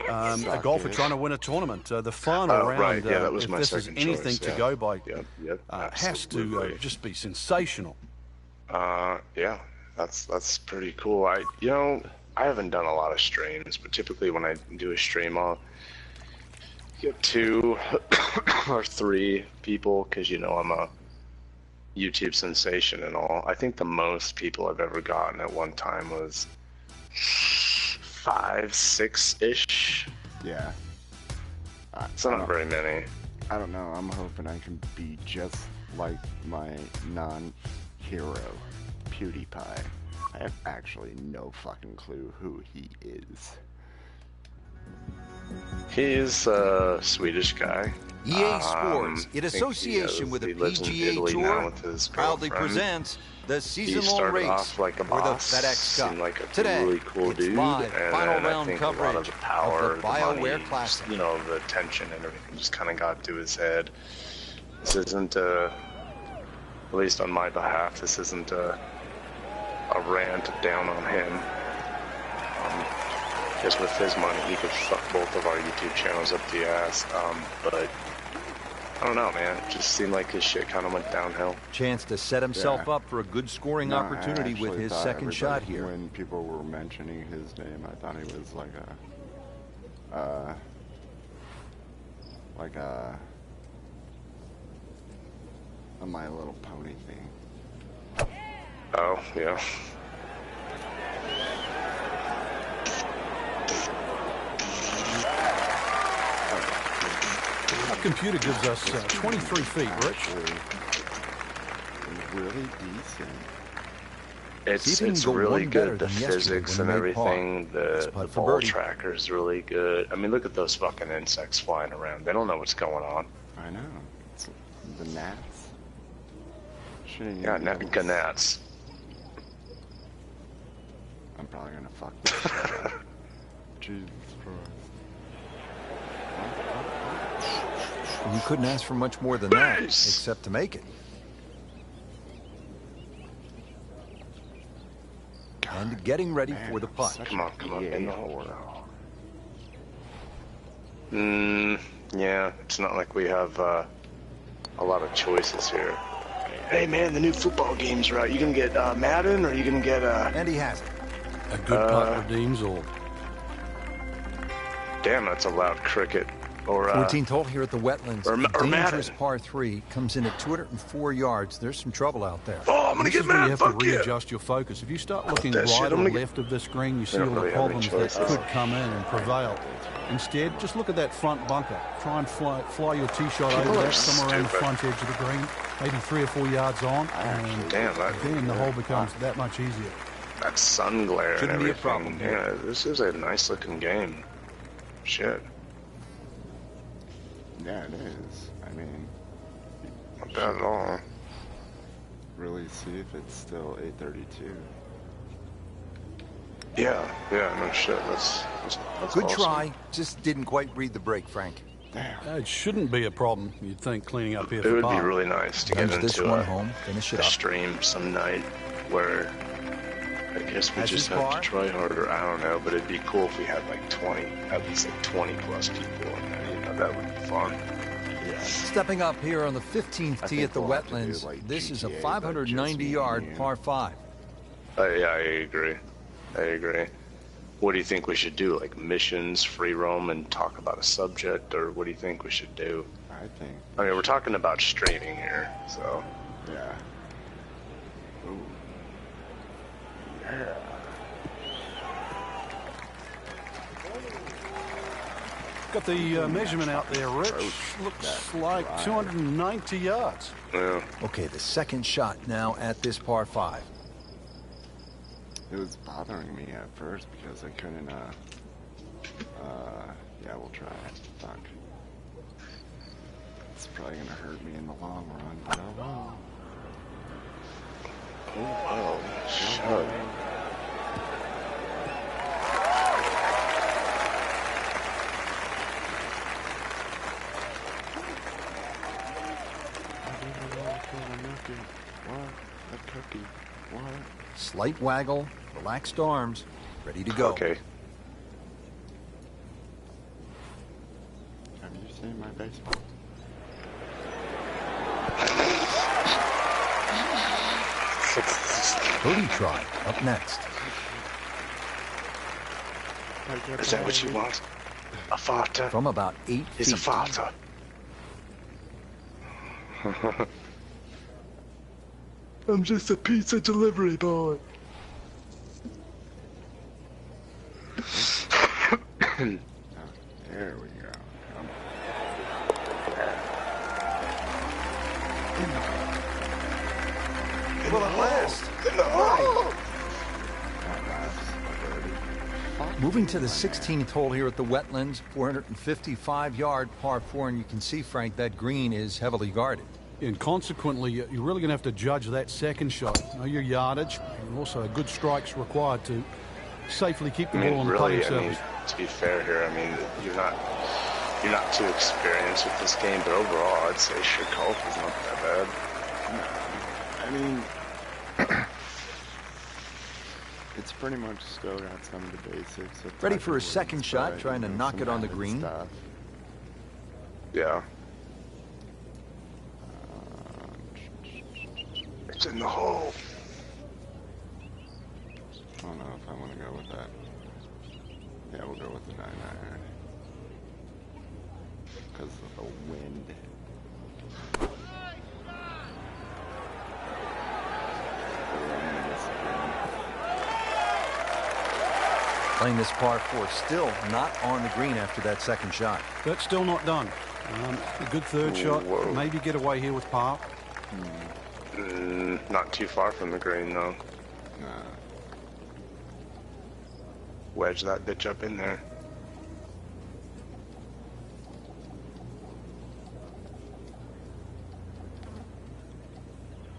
a golfer trying to win a tournament. The final round, that was if my this is second anything choice, to go by, has to just be sensational. Yeah, that's pretty cool. I haven't done a lot of streams, but typically when I do a stream, I'll get 2 or 3 people because I'm a YouTube sensation and all. I think the most people I've ever gotten at one time was 5, 6-ish. Yeah. So not very many. I don't know. I'm hoping I can be just like my non-hero, PewDiePie. I have actually no fucking clue who he is. He's a Swedish guy. EA Sports, in association with the PGA Tour, proudly presents the season-long race off like a boss, for the FedEx Cup. Seemed like a Today, really cool it's dude, live and final round I think coverage a lot of the power, of the BioWare money, Classic. The attention and everything just kind of got to his head. This isn't, at least on my behalf, this isn't a rant down on him. Because with his money, he could fuck both of our YouTube channels up the ass. But I don't know, man. It just seemed like his shit kind of went downhill. Chance to set himself up for a good scoring opportunity with his second shot here. When people were mentioning his name, I thought he was like a My Little Pony thing. Oh, yeah. Our computer gives us 23 feet, Rich. Really decent. It's really good. The physics and everything. The ball tracker is really good. I mean, look at those fucking insects flying around. They don't know what's going on. I know. It's the gnats. Yeah, gnats. I'm probably gonna fuck this shit up. Jesus Christ. You couldn't ask for much more than that, except to make it. And getting ready for the putt. Come on, in the hole now. Yeah, it's not like we have a lot of choices here. Hey man, the new football games are out. You gonna get Madden, or you gonna get And he has it. A good putt redeems all. Damn, that's a loud cricket. Or 14th hole here at the Wetlands. Or dangerous Madden. par 3 comes in at 204 yards. There's some trouble out there. Oh, I'm gonna get mad. You have to readjust your focus. If you start looking right or left of the screen, you see all the problems that could come in and prevail. Instead, just look at that front bunker. Try and fly your tee shot over that, somewhere around the front edge of the green, maybe 3 or 4 yards on, and then the hole becomes that much easier. That sun glare Shouldn't and be a everything. problem here. Yeah, this is a nice looking game. Shit. Yeah, it is. I mean, not bad at all. Really see if it's still 8:32. Yeah, no shit. That's Good awesome. try. Just didn't quite read the break, Frank. It shouldn't be a problem, you'd think, cleaning up here It for would be Park. really nice to Punch get this into one a home, finish it a up. stream some night where I guess we Has just his have bar? to try harder. I don't know, but it'd be cool if we had like at least like 20 plus people in there. You know, that would be fun. Yeah. Stepping up here on the 15th I tee think at the we'll have to do, Wetlands, like, this is a GTA, but just me and 590-yard you. par 5. Yeah, I agree. What do you think we should do? Like missions, free roam, and talk about a subject, or what do you think we should do? I mean, we're talking about streaming here, so. Yeah. Ooh. Yeah. Got the measurement out there, Rich. Looks like 290 yards. Yeah. Okay, the second shot now at this par 5. It was bothering me at first because I couldn't, yeah, we'll try it. Fuck. It's probably gonna hurt me in the long run, but oh well. Oh, wow. Shut. What? A cookie. What? Slight waggle, relaxed arms, ready to go. Okay. Have you seen my baseball? Birdie try up next. Is that what you want? A farter? From about 8 He's a feet. farter. I'm just a pizza delivery boy. There we go. Well, at last. Moving to the 16th hole here at the Wetlands, 455-yard par 4, and you can see, Frank, that green is heavily guarded. And consequently, you're really going to have to judge that second shot. Know your yardage, and also good strikes required to safely keep the I ball mean, on the really, putting I mean, surface. to be fair here, I mean, you're not too experienced with this game, but overall, I'd say your golf is not that bad. I mean, it's pretty much still got some of the basics. of Ready type for of a second words, shot, but, trying to you know, knock some it on the added green. Stuff. Yeah. It's in the hole. I don't know if I want to go with that. Yeah, we'll go with the 9-iron. Because of the wind. Playing this par 4, still not on the green after that second shot. That's still not done. A good third shot. Whoa. Maybe get away here with par. Not too far from the green, though. Wedge that bitch up in there.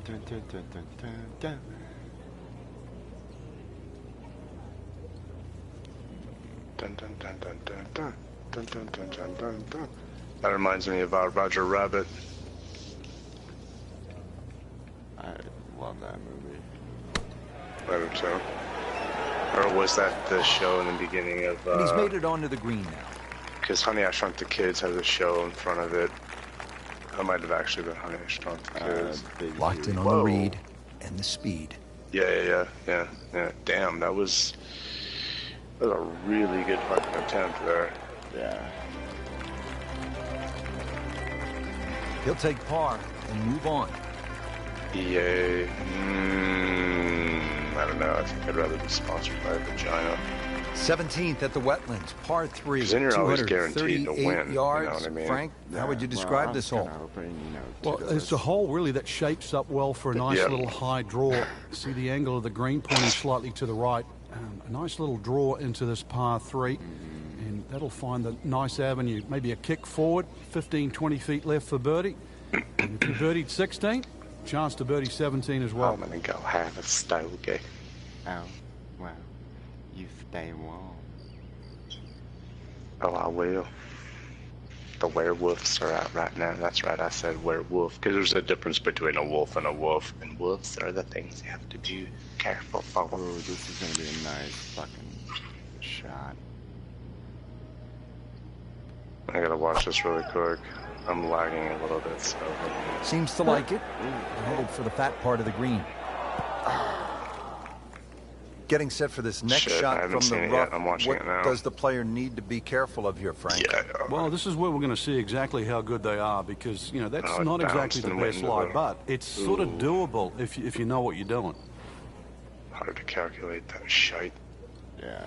Dun, dun, dun, dun, dun, dun. Dun, dun, dun, dun, dun, dun. Dun, dun, dun, dun, dun, dun. That reminds me of Roger Rabbit. I love that movie. I don't know. Or was that the show in the beginning of... And he's made it onto the green now. Because Honey, I Shrunk the Kids has a show in front of it. That might have actually been Honey, I Shrunk the Kids. Big Locked in on Whoa. the read and the speed. Yeah. Damn, that was a really good fucking attempt there. Yeah. He'll take par and move on. EA. I don't know. I think I'd rather be sponsored by a vagina. 17th at the Wetlands, par 3, 'Cause then you're always guaranteed to 238 win, you know yards. what I mean? Frank, how would you describe well, this I was hole? kinda hoping, you know, Well, to it's a hole really that shapes up well for a nice Yeah. little high draw. See the angle of the green pointing slightly to the right. A nice little draw into this par 3. And that'll find the nice avenue. Maybe a kick forward, 15, 20 feet left for birdie. And if you birdied 16, chance to birdie 17 as well. I'm gonna go have a stogie. Ow. Wow. You They won't. Oh, I will. The werewolves are out right now. That's right, I said werewolf, because there's a difference between a wolf, and wolves are the things you have to be careful for. Oh, this is gonna be a nice fucking shot. I gotta watch this really quick. I'm lagging a little bit, so. Seems to like it. Headed for the fat part of the green. Getting set for this next shot from the rough. I'm watching it now. What does the player need to be careful of here, Frank? Yeah. Well, this is where we're going to see exactly how good they are, because, you know, that's not exactly the best lie, but it's sort of doable if you know what you're doing. Hard to calculate that shite. Yeah.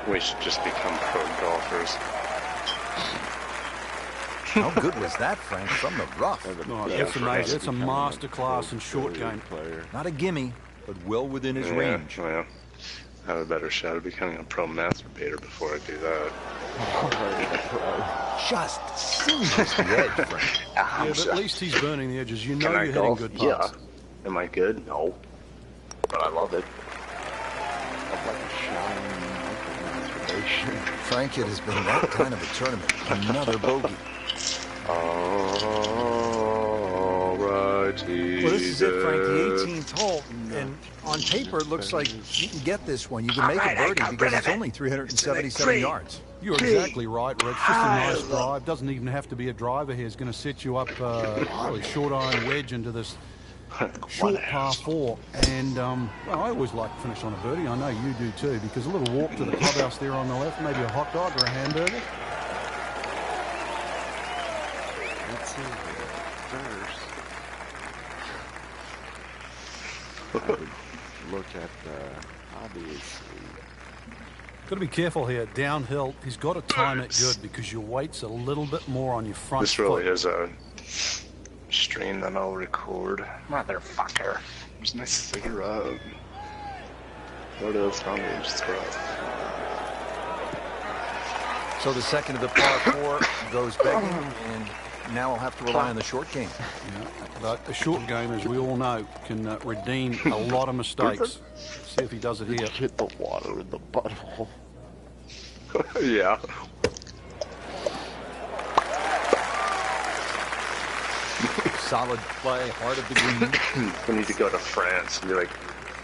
We should just become pro golfers. How good was that, Frank, from the rough? Oh, that's amazing. It's a master class in short game. Player. Not a gimme, but well within his range. Well, I have a better shot of becoming a pro masturbator before I do that. Just seems the edge, Frank. Yeah, but at least he's burning the edges. You know Can I you're hitting golf? good Yeah. putts. Am I good? No. But I love it. That's like a showering masturbation. Frank, it has been that kind of a tournament. Another bogey. Alrighty. Well, this is it, Frank, the 18th hole, and on paper it looks like you can get this one. You can make a birdie because it's only 377 yards. You're exactly right, Red. It's just a nice drive. Doesn't even have to be a driver here. It's going to set you up really short iron wedge into this short par 4. And well, I always like to finish on a birdie. I know you do too, because a little walk to the clubhouse there on the left, maybe a hot dog or a hamburger. Let's see here. First, I would look at the obviously. Got to be careful here. Downhill, he's got to time it good because your weight's a little bit more on your front This really foot. is a stream that I'll record. Motherfucker. Where's my cigarette? What else on me? Just So the second of the par 4 goes begging, and now I'll have to rely on the short game. Yeah, but the short game, as we all know, can redeem a lot of mistakes. See if he does it here. Hit the water in the butthole. Yeah. Solid play, heart of the green. We need to go to France and be like,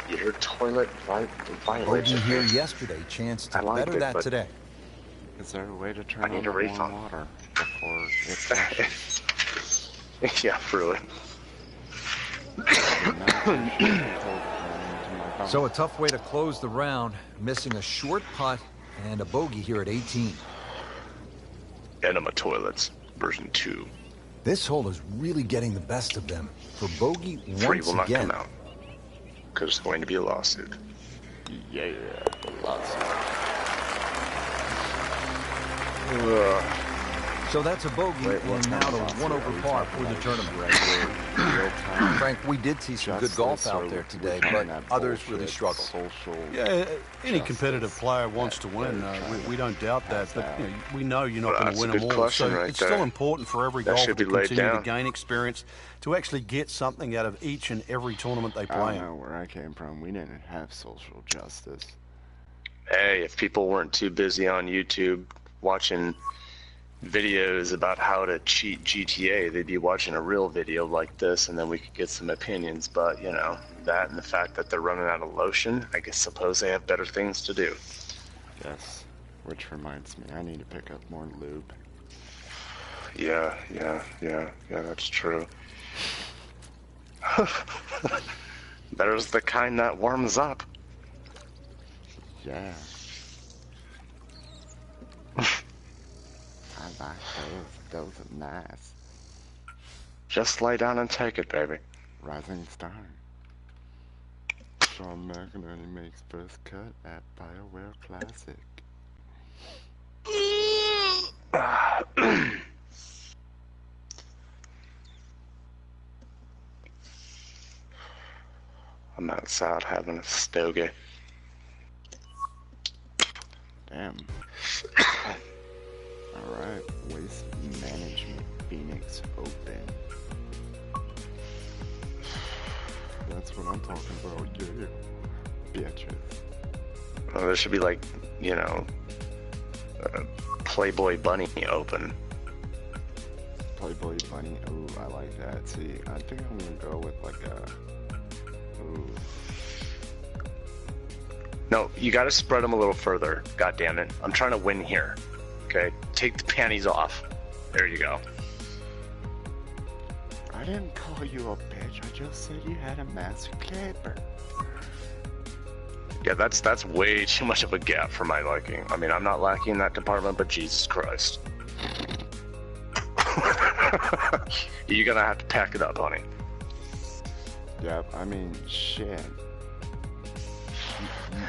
your toilet Bogey violation. here yesterday, chance to I liked better it, that but- today. Is there a way to I turn need on a the refund. warm water before it flushes? Yeah, really. So a tough way to close the round, missing a short putt and a bogey here at 18. Enema Toilets, version 2. This hole is really getting the best of them. For bogey 3 once will not again. come out. Because it's going to be a lawsuit. Yeah, lots of. So that's a bogey, and now to 1 over par for the tournament. Frank, we did see some good golf out there today, but others really struggled. Yeah, any competitive player wants to win. We don't doubt that, but you know, we know you're not going to that's win a them good all. question So right it's there. still important for every That golfer should to be laid continue to down. gain experience, to actually get something out of each and every tournament they I play don't in. know where I came from. We didn't have social justice. Hey, if people weren't too busy on YouTube watching videos about how to cheat GTA, they'd be watching a real video like this, and then we could get some opinions. But, you know, that and the fact that they're running out of lotion, I guess suppose they have better things to do. Yes. Which reminds me, I need to pick up more lube. Yeah, that's true. There's the kind that warms up. Yeah. I like those. Those are nice. Just lay down and take it, baby. Rising Star. Sean McInerney makes first cut at BioWare Classic. I'm outside having a stogie. Damn. Alright, Waste Management Phoenix Open. That's what I'm talking about. Yeah, bitches. Well, there should be like, you know, Playboy Bunny open. Playboy Bunny. Ooh, I like that. See, I think I'm gonna go with like a. Ooh. No, you got to spread them a little further. God damn it! I'm trying to win here. Okay, take the panties off. There you go. I didn't call you a bitch. I just said you had a massive caper. Yeah, that's way too much of a gap for my liking. I mean, I'm not lacking in that department, but Jesus Christ. You're gonna have to pack it up, honey. Yep, I mean, shit.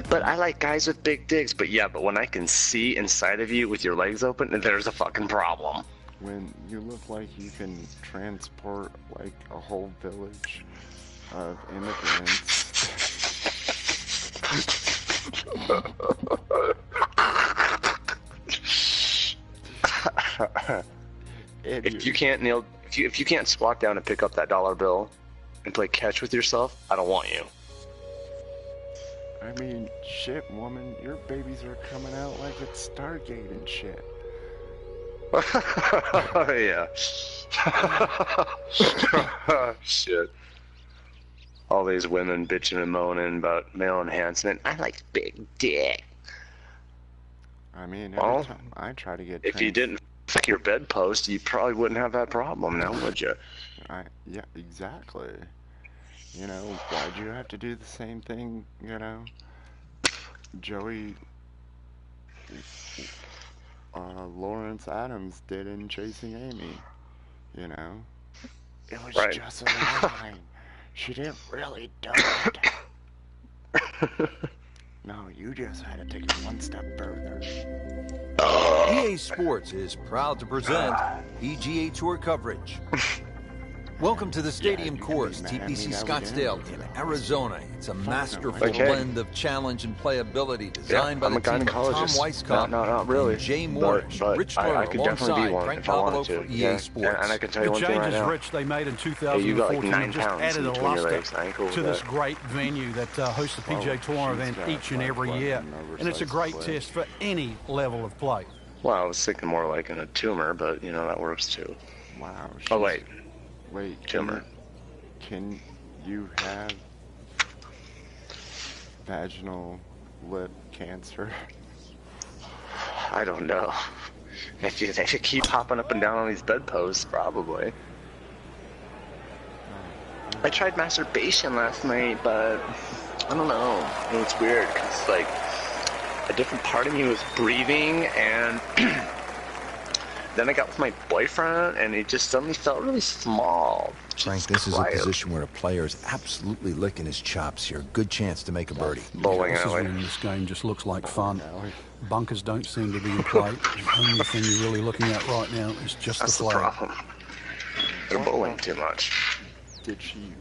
But I like guys with big dicks, but yeah, but when I can see inside of you with your legs open, there's a fucking problem. When you look like you can transport like a whole village of immigrants. If you can't nail, if you can't squat down and pick up that dollar bill and play catch with yourself, I don't want you. I mean, shit, woman, your babies are coming out like it's Stargate and shit. Yeah. Shit. All these women bitching and moaning about male enhancement. I like big dick. I mean, every time I try to get if you didn't fuck your bedpost, you probably wouldn't have that problem now, would you? Yeah, exactly. You know, why'd you have to do the same thing, you know? Joey Lawrence Adams did in Chasing Amy, you know? It was just a line. She didn't really do it. No, you just had to take it one step further. EA Sports is proud to present PGA Tour coverage. Welcome to the stadium course, TPC Scottsdale in Arizona. It's a masterful blend of challenge and playability designed by the team of Tom Weisskopf not really. and Jay Morris. But Rich I could definitely be one Frank if I wanted for to. EA Sports. And I can tell you The one thing right changes, now. Rich, they made in Hey, you got like 2014 9 just pounds added a between your luster legs. I ain't cool with to this that. great venue that hosts the PGA Tour event each and every year. And it's a great test for any level of play. Well, I was thinking more like in a tumor, but you know, that works too. Wow. Oh, wait. Tumor. Can you have vaginal lip cancer? I don't know. If you keep hopping up and down on these bedposts, probably. I tried masturbation last night, but I don't know. It's weird because like a different part of me was breathing, and then I got with my boyfriend, and it just suddenly felt really small. Frank, this is a position where a player is absolutely licking his chops here. Good chance to make a birdie. Bowling This is alley. when this game just looks like fun. Bunkers don't seem to be in play. The only thing you're really looking at right now is just That's the the flag. problem. They're bowling too much. Did she,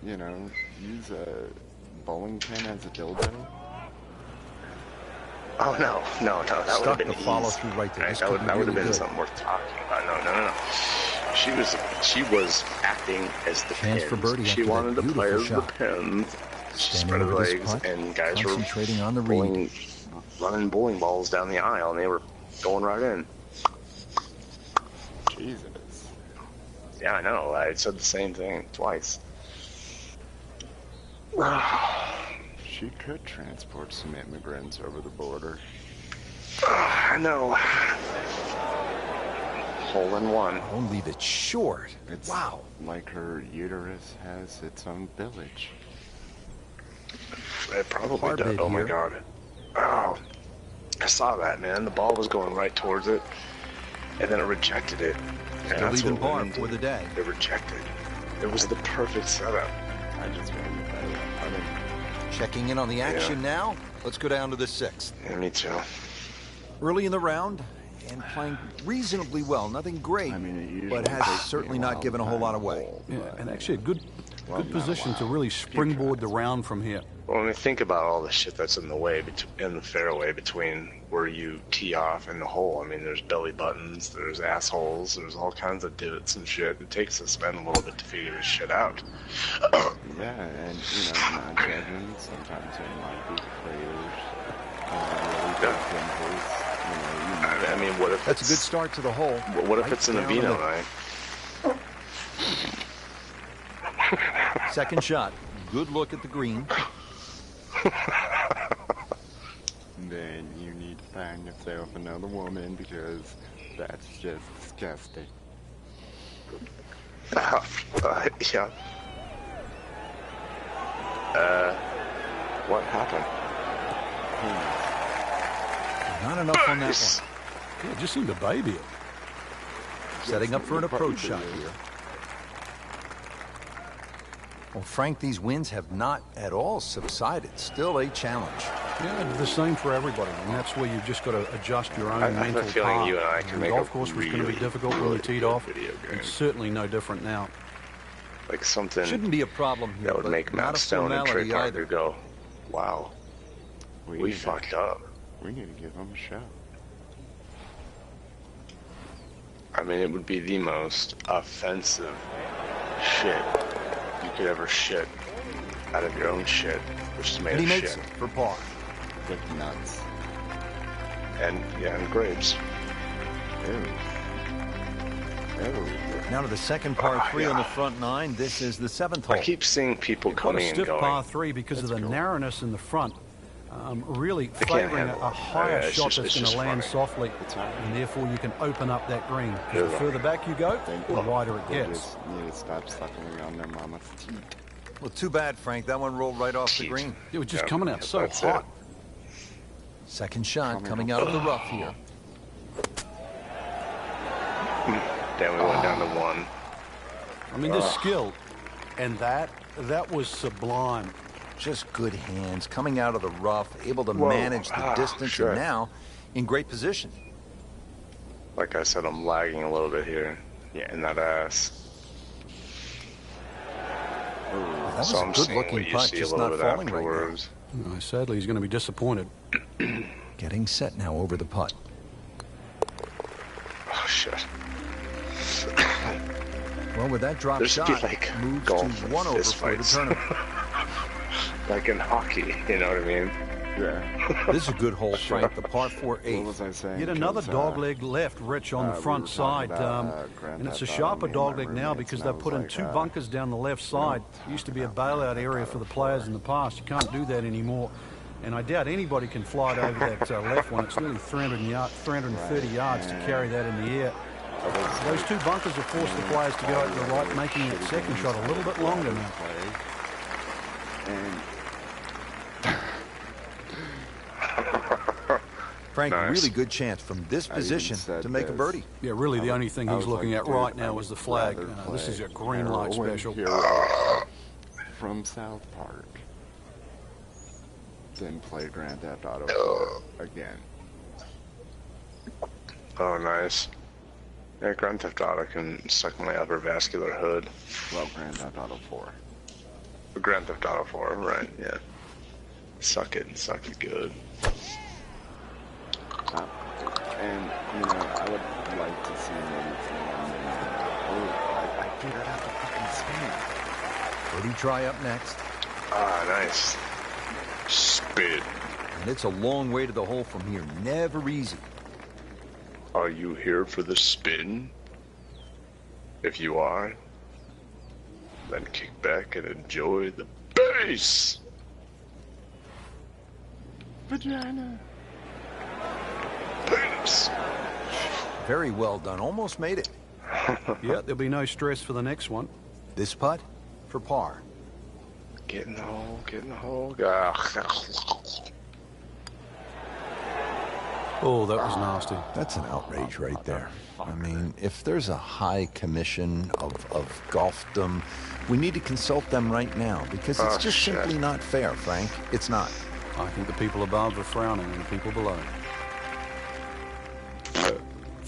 you know, use a bowling pin as a dildo? Oh no, that would have been follow easy. through right there. Right? This That could would be have really been good. something worth talking about. No. She was acting as the Chance pins. for birdie She after wanted that to play as beautiful the shot. pins. She Standing spread her over this legs, putt, and guys were concentrating on the read. running bowling balls down the aisle, and they were going right in. Jesus. Yeah, I know. I said the same thing twice. She could transport some immigrants over the border. I know. Hole in one. Don't leave it short. It's Wow. like her uterus has its own village. It probably Hard does. bit Oh my here. god. Oh, I saw that, man. The ball was going right towards it, and then it rejected it. And Still that's even what par women for do. the day. It rejected. It was the perfect setup. I just wanted to bet. I mean, Checking in on the action now. Let's go down to the 6th. Yeah, me too. Early in the round and playing reasonably well. Nothing great, I mean, it usually but has takes me certainly a not while given a to whole lot find away. hole, Yeah, but- and actually a Good position to really springboard the round from here. Well, when we think about all the shit that's in the way, in the fairway between where you tee off and the hole, I mean, there's belly buttons, there's assholes, there's all kinds of divots and shit. It takes a spin a little bit to figure this shit out. Yeah, and, you know, not judging, sometimes there might be craters, really big pimples, I mean, what if That's a good start to the hole. What if it's an Avino night? Second shot. Good look at the green. Then you need to find yourself another woman because that's just disgusting. Yeah. What happened? Not enough on that one. Yeah, just seemed to baby it. Setting up for an approach shot here. Well, Frank, these winds have not at all subsided. Still a challenge. Yeah, the same for everybody, and that's where you've just got to adjust your own mental have a feeling part. you and I can make golf a course was going to be really, difficult when you teed off. video game. It's certainly no different now. Like something Shouldn't be a problem here. that would but make not Matt a Stone and Trey formality Parker either. go, wow, we fucked up. We need to give them a shot. I mean, it would be the most offensive shit you could ever shit out of your own shit, which is made And he of makes shit. it for par. With nuts. And grapes. Ew. Ew. Now to the second par 3 on the yeah. front 9. This is the 7th hole. I keep seeing people Quite a coming and stiff going. par 3 because of the narrowness in the front. Really can't favouring handle a it. higher It's shot just- that's it's going to just land funny. softly, It's all right. and therefore you can open up that green. Yeah. The further back you go, the wider it They gets. just need to stop sucking on their mama's teeth. Well, too bad, Frank. That one rolled right off the Teeth. green. It was just Yeah, coming out so that's hot. Second shot coming out of the rough here. Then we went down to 1. I mean, this skill, and that was sublime. Just good hands coming out of the rough, able to Whoa. manage the distance, sure. and now in great position. Like I said, I'm lagging a little bit here. Yeah, in that ass. That was So a I'm seeing good-looking what you putt, see a just little not bit falling right now. afterwards. Sadly, he's going to be disappointed. Getting set now over the putt. Oh shit. Well, with that drop There should be shot, like moves golf to and 1 over fist for the fights. tournament. Like in hockey, you know what I mean? Yeah. This is a good hole, Frank. The par 4 What 8. was I saying? Yet another 'Cause, dogleg left, Rich, on the we front were side. talking about, And it's a Grand sharper Theft Auto, dogleg me and my now roommates, because and I they've was put in like, 2 bunkers down the left side. It used to be a bailout area for the players in the past. You can't do that anymore. And I doubt anybody can fly it over that left one. It's nearly 330 yards to carry that in the air. Those 2 bunkers have forced the players to go out to the right, making that second shot a little bit longer now. And Frank, Nice. really good chance from this even position said to make a this. birdie. Yeah, really the only thing I he's was looking like, at dude, right I now would is the flag. rather This is a play green light heroin special. hero from South Park than play Grand Theft Auto 4 again. Oh, nice. Yeah, Grand Theft Auto can suck my upper vascular hood. Well, Grand Theft Auto 4. Grand Theft Auto 4, right, yeah. Suck it good. And, you know, I would like to see maybe I figured out the fucking spin. Birdie try up next. Ah, nice. Spin. And it's a long way to the hole from here. Never easy. Are you here for the spin? If you are, then kick back and enjoy the bass. Vagina. Penis. Very well done. Almost made it. Yeah, there'll be no stress for the next one. This putt for par. Get in the hole, get in the hole. Ah. Oh, that was nasty. That's an outrage right there. I mean, if there's a high commission of golfdom, we need to consult them right now because it's just shit. simply not fair, Frank. It's not. I think the people above are frowning and the people below.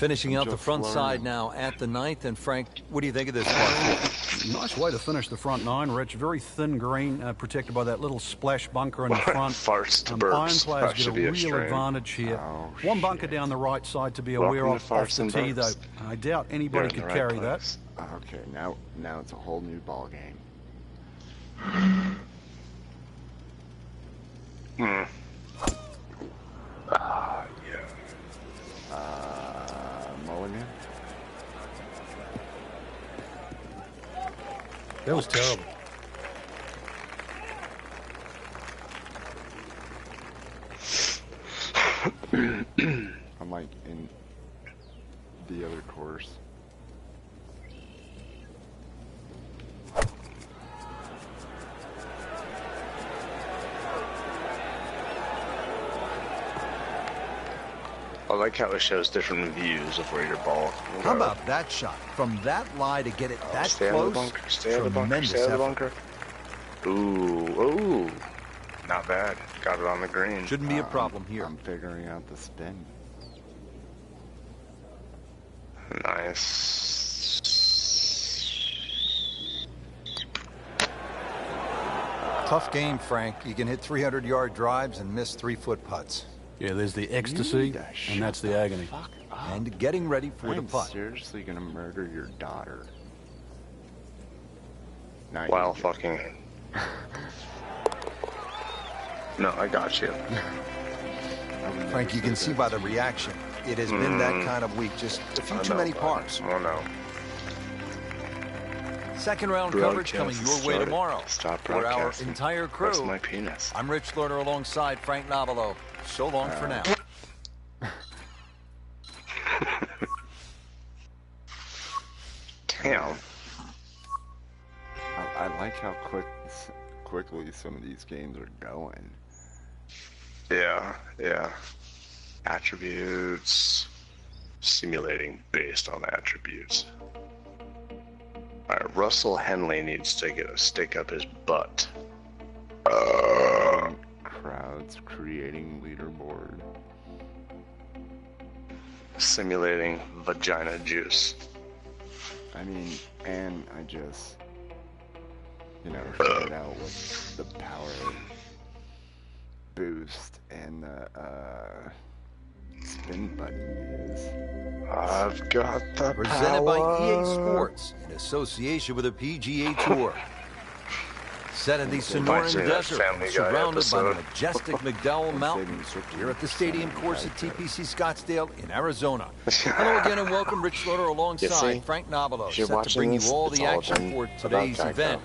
Finishing out the front side now at the 9th. And Frank, what do you think of this part? Nice way to finish the front 9, Rich. Very thin green, protected by that little splash bunker in the front. Farts to burps. Iron players That get a should be a real strain. advantage here. Oh, One bunker shit. down the right side to be aware Welcome of to off farts the and tee, though. burps. I doubt anybody You're in could the right carry place. Okay, now it's a whole new ball game. Ah, yeah. Mulligan? That was terrible. I'm like in the other course. I like how it shows different views of where your ball will How go. about that shot? From that lie to get it that Stay out of the close, bunker. Stay out of the bunker. tremendous Stay out of the effort. bunker. Ooh. Not bad. Got it on the green. Shouldn't be a problem here. I'm figuring out the spin. Nice. Tough game, Frank. You can hit 300-yard drives and miss 3-foot putts. Yeah, there's the ecstasy, and that's the agony. Fuck up. And getting ready for the I'm putt. seriously gonna murder your daughter. Now Wow, you- fucking. No, I got you. Frank, you can see by the reaction, it has been that kind of week. Just a few too many pars. Oh no. Second round coverage coming your way started. tomorrow. Stop For our broadcasting. entire That's crew, my penis. I'm Rich Lerner alongside Frank Nobilo. So long for now. Damn. I like how quickly some of these games are going. Yeah. Attributes. Simulating based on attributes. Alright, Russell Henley needs to get a stick up his butt. Crowds creating leaderboard. Simulating vagina juice. I mean, and I just, figured out what the power boost and the spin button is. I've got the Presented by EA power. Sports in association with the PGA Tour. Set in the Reminds me Sonoran of that Desert, Family Guy surrounded by the episode. majestic McDowell Mountains, here at the stadium course at TPC Scottsdale in Arizona. Hello again and welcome, Rich Schroeder alongside Frank Nobilo, if you're set to watching bring this, you all it's the all action been for about today's Geico. event.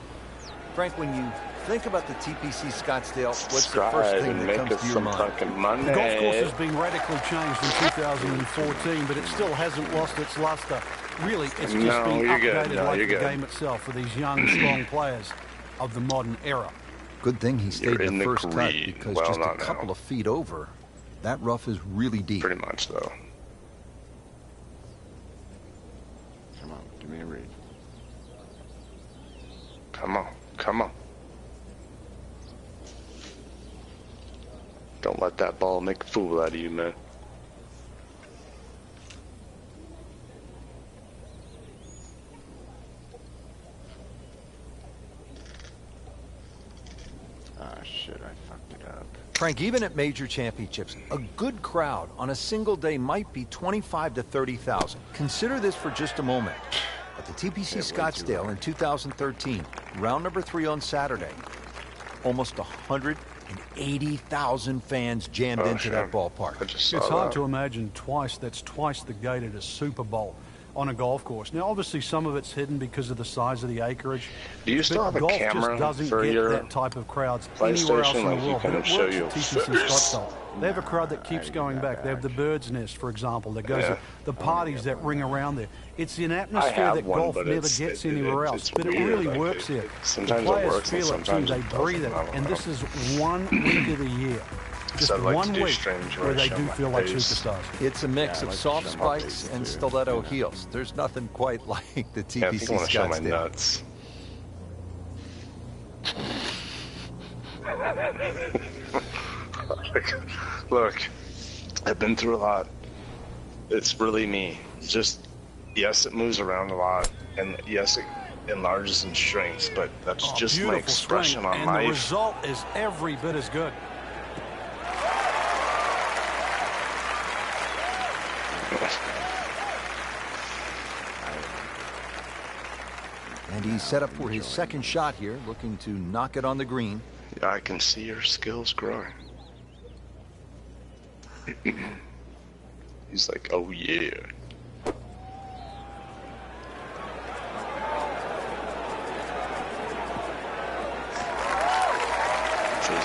Frank, when you think about the TPC Scottsdale, what's the Subscribe first thing and that make comes us to your some mind? fucking money. The golf course has been radically changed in 2014, but it still hasn't lost its luster. Really, it's just No, been you're good. updated No, like you're the good. game itself for these young, strong players of the modern era. Good thing he stayed You're in in the the first cut, green. because Well, just a not couple now. of feet over, that rough is really deep. Pretty much, though. Come on, give me a read. Come on. Don't let that ball make a fool out of you, man. Ah, shit, I fucked it up. Frank, even at major championships, a good crowd on a single day might be 25 to 30,000. Consider this for just a moment. At the TPC Scottsdale in 2013, round number 3 on Saturday, almost 180,000 fans jammed into that ballpark. I just saw It's hard that. to imagine that's twice the gate at a Super Bowl on a golf course. Now, obviously, some of it's hidden because of the size of the acreage. Do you still But have a golf camera just doesn't for get your that type of crowds anywhere else PlayStation? in the Like, you world. can But it show works you at TPC Scottsdale. They have a crowd that keeps going back. They have the Bird's Nest, for example, that goes the parties that ring around there. It's an atmosphere have that one, golf but never it's- gets it- anywhere it's else. But it weird, really like, works there. sometimes the it players works and feel it too. sometimes They it breathe it. doesn't. I don't And know. this is 1 week of the year. Just I'd like to 1 do week strange where they show do my feel like face. superstars. It's a mix Yeah, I of like to soft show my spikes face, and too. stiletto heels. There's nothing quite like the Yeah, I think I TPC want to show my Scottsdale. nuts. Look, I've been through a lot. It's really me. just, yes, it moves around a lot, and yes, it enlarges and shrinks, but that's just my expression on life. And the result is every bit as good. And he's set up for his second shot here, looking to knock it on the green. Yeah, I can see your skills growing. He's like, oh yeah.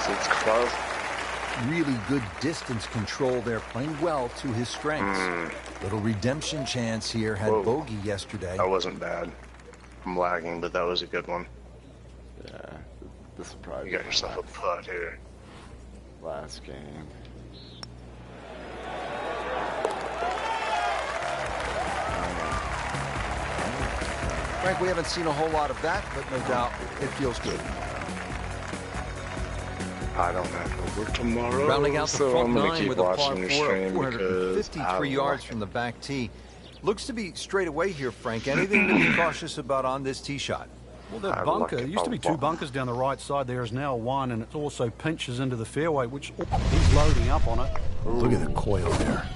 It's close. Really good distance control there, playing well to his strengths. Little redemption chance here, had bogey yesterday. That wasn't bad. I'm lagging, but that was a good one. Yeah, the surprise. You got yourself a putt here. Last game. Frank, we haven't seen a whole lot of that, but no doubt it feels good. I don't have over tomorrow. Rounding out the so front I'm gonna nine keep with a par watching 4 your of stream because 453 yards from the back tee. Looks to be straight away here, Frank. Anything to be cautious about on this tee shot? Well, that bunker, there used to be two bunkers down the right side. There is now one, and it also pinches into the fairway, which he's loading up on it. Look at the coil there.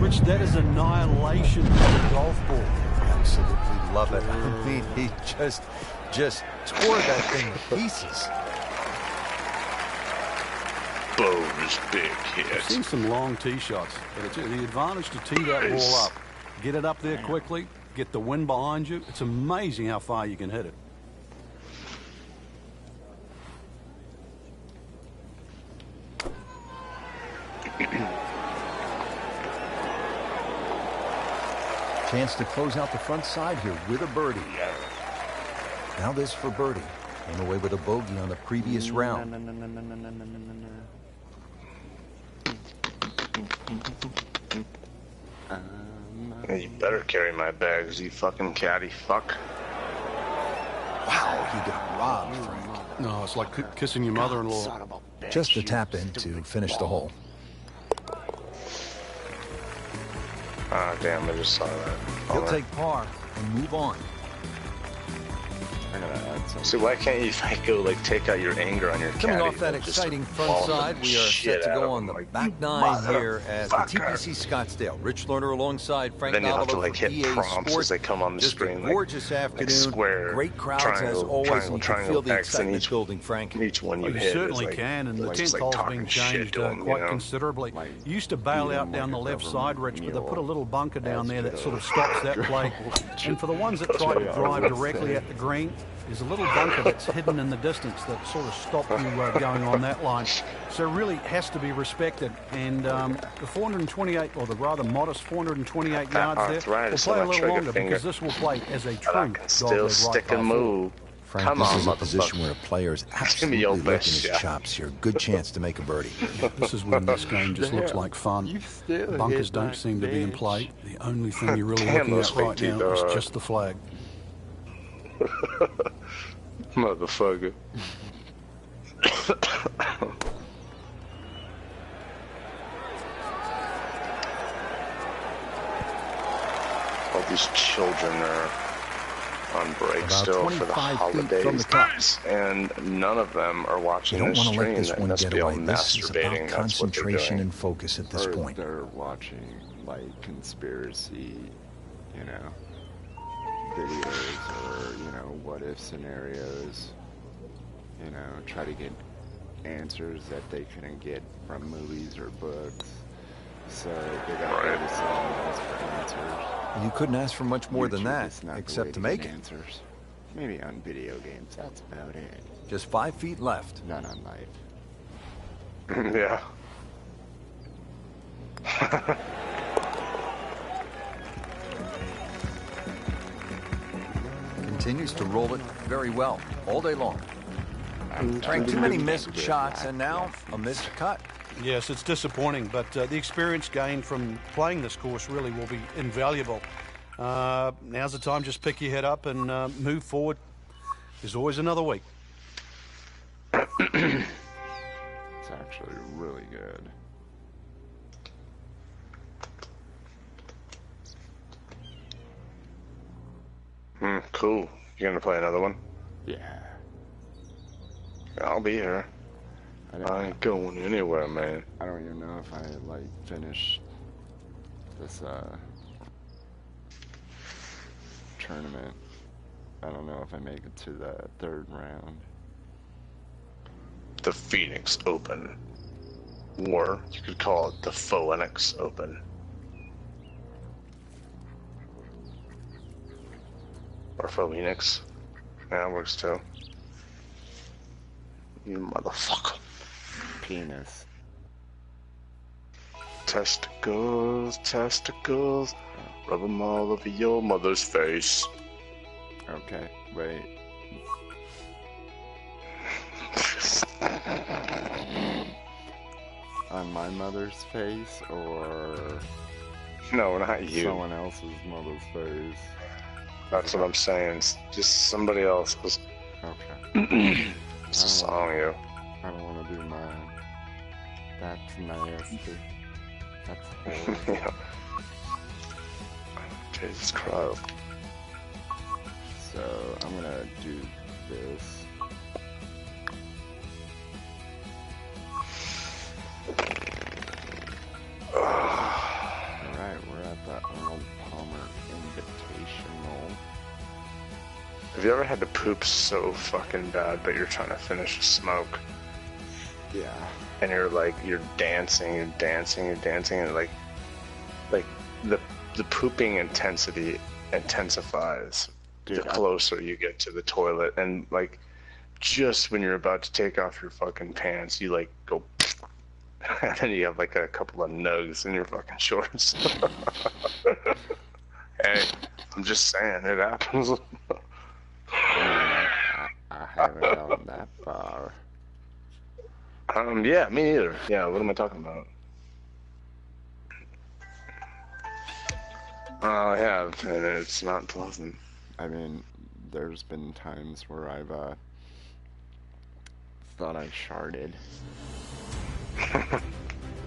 Rich, that is annihilation of the golf ball. Absolutely love it. I mean, he just tore that thing to pieces. bonus big hit. I've seen some long tee shots, but it's the advantage to tee that ball up, get it up there quickly, get the wind behind you. It's amazing how far you can hit it. Chance to close out the front side here with a birdie. Now this for birdie. Came away with a bogey on the previous round. You better carry my bags, you fucking caddy fuck. Wow, he got robbed, Frank. No, it's like kissing your mother-in-law. Just a tap in to finish the hole. Ah, damn, I just saw that. He'll take par and move on. I gotta add some. See, why can't you go like take out your anger on your caddy? Coming off that and just exciting front ball side, we are shit set to out go of on him, the like, back you nine here at the motherfucker. TPC Scottsdale. Rich Lerner alongside Frank Then you'll have to Novello like for hit EA prompts Sports. as they come on the Just screen. a gorgeous afternoon. square, Great crowds triangle, as always, triangle, and you can triangle, feel the X, and excitement building, Frank. Each one you You hit certainly is like, can, and the like, 10th just, like, hole's talking been shit changed to 'em, quite you know? considerably. Like, You used to bail beat 'em out down like the a left side, government Rich, but they put a mule. little bunker down there that As sort of you stops that go. play. And for the ones that try to drive directly at the green, there's a little bunker that's hidden in the distance that sort of stops you going on that line. So it really has to be respected. And the 428, or the rather modest 428 yards there, will arthritis play a on my little trigger longer finger. because this will play as a But true I dog can still leg stick right and par four. move. Frank, Come this on, is a position motherfucker. where a player's me absolutely your licking best his shot. chops here. Good chance to make a birdie. This is when this game just looks like fun. You still Bunkers hit don't my seem to be in bench. play. The only thing you're really Damn, looking those at right fake now is teeth, just the flag. Motherfucker. All these children are on break About still for the 25 feet from the holidays, cup. and none of them are You watching don't this want to let stream. this That one must get be all away. This is masturbating. about That's what they're concentration doing. and focus at this Or point. they're watching like conspiracy, you know, videos or, you know, what if scenarios, you know, try to get answers that they couldn't get from movies or books. So they got to go to someone else for answers. You couldn't ask for much more than YouTube that, is not the except way to get make it. answers. Maybe on video games, that's about it. Just 5 feet left. Not on life. Yeah. Continues to roll it very well all day long. Frank, too many missed shots and now a missed cut. Yes, it's disappointing, but the experience gained from playing this course really will be invaluable. Now's the time, just pick your head up and move forward. There's always another week. It's actually really good. Cool. You gonna play another one? Yeah. I'll be here. I ain't going anywhere, man. I don't even know if I, like, finish this, tournament. I don't know if I make it to the 3rd round. The Phoenix Open. Or you could call it the Phoenix Open. Or Phoenix. Yeah, that works too. You motherfucker. Penis. Testicles, testicles. Rub them all over your mother's face. Okay, wait. On my mother's face, or No, not you. someone else's mother's face? That's what I'm saying. Just somebody else's. Okay. Just on you. I don't want to do mine. That's nasty. That's horrible. Yeah. Jesus Christ. So, I'm gonna do this. Alright, we're at the Arnold Palmer Invitational. Have you ever had to poop so fucking bad, but you're trying to finish a smoke? Yeah. And you're dancing, and like the pooping intensity intensifies Dude, the closer you get to the toilet, and like just when you're about to take off your fucking pants, you like go, and then you have like a couple of nugs in your fucking shorts. Hey, I'm just saying, it happens. I haven't gone that far. Yeah, me neither. Yeah, what am I talking about? I have, and it's not pleasant. I mean, there's been times where I've thought I sharded.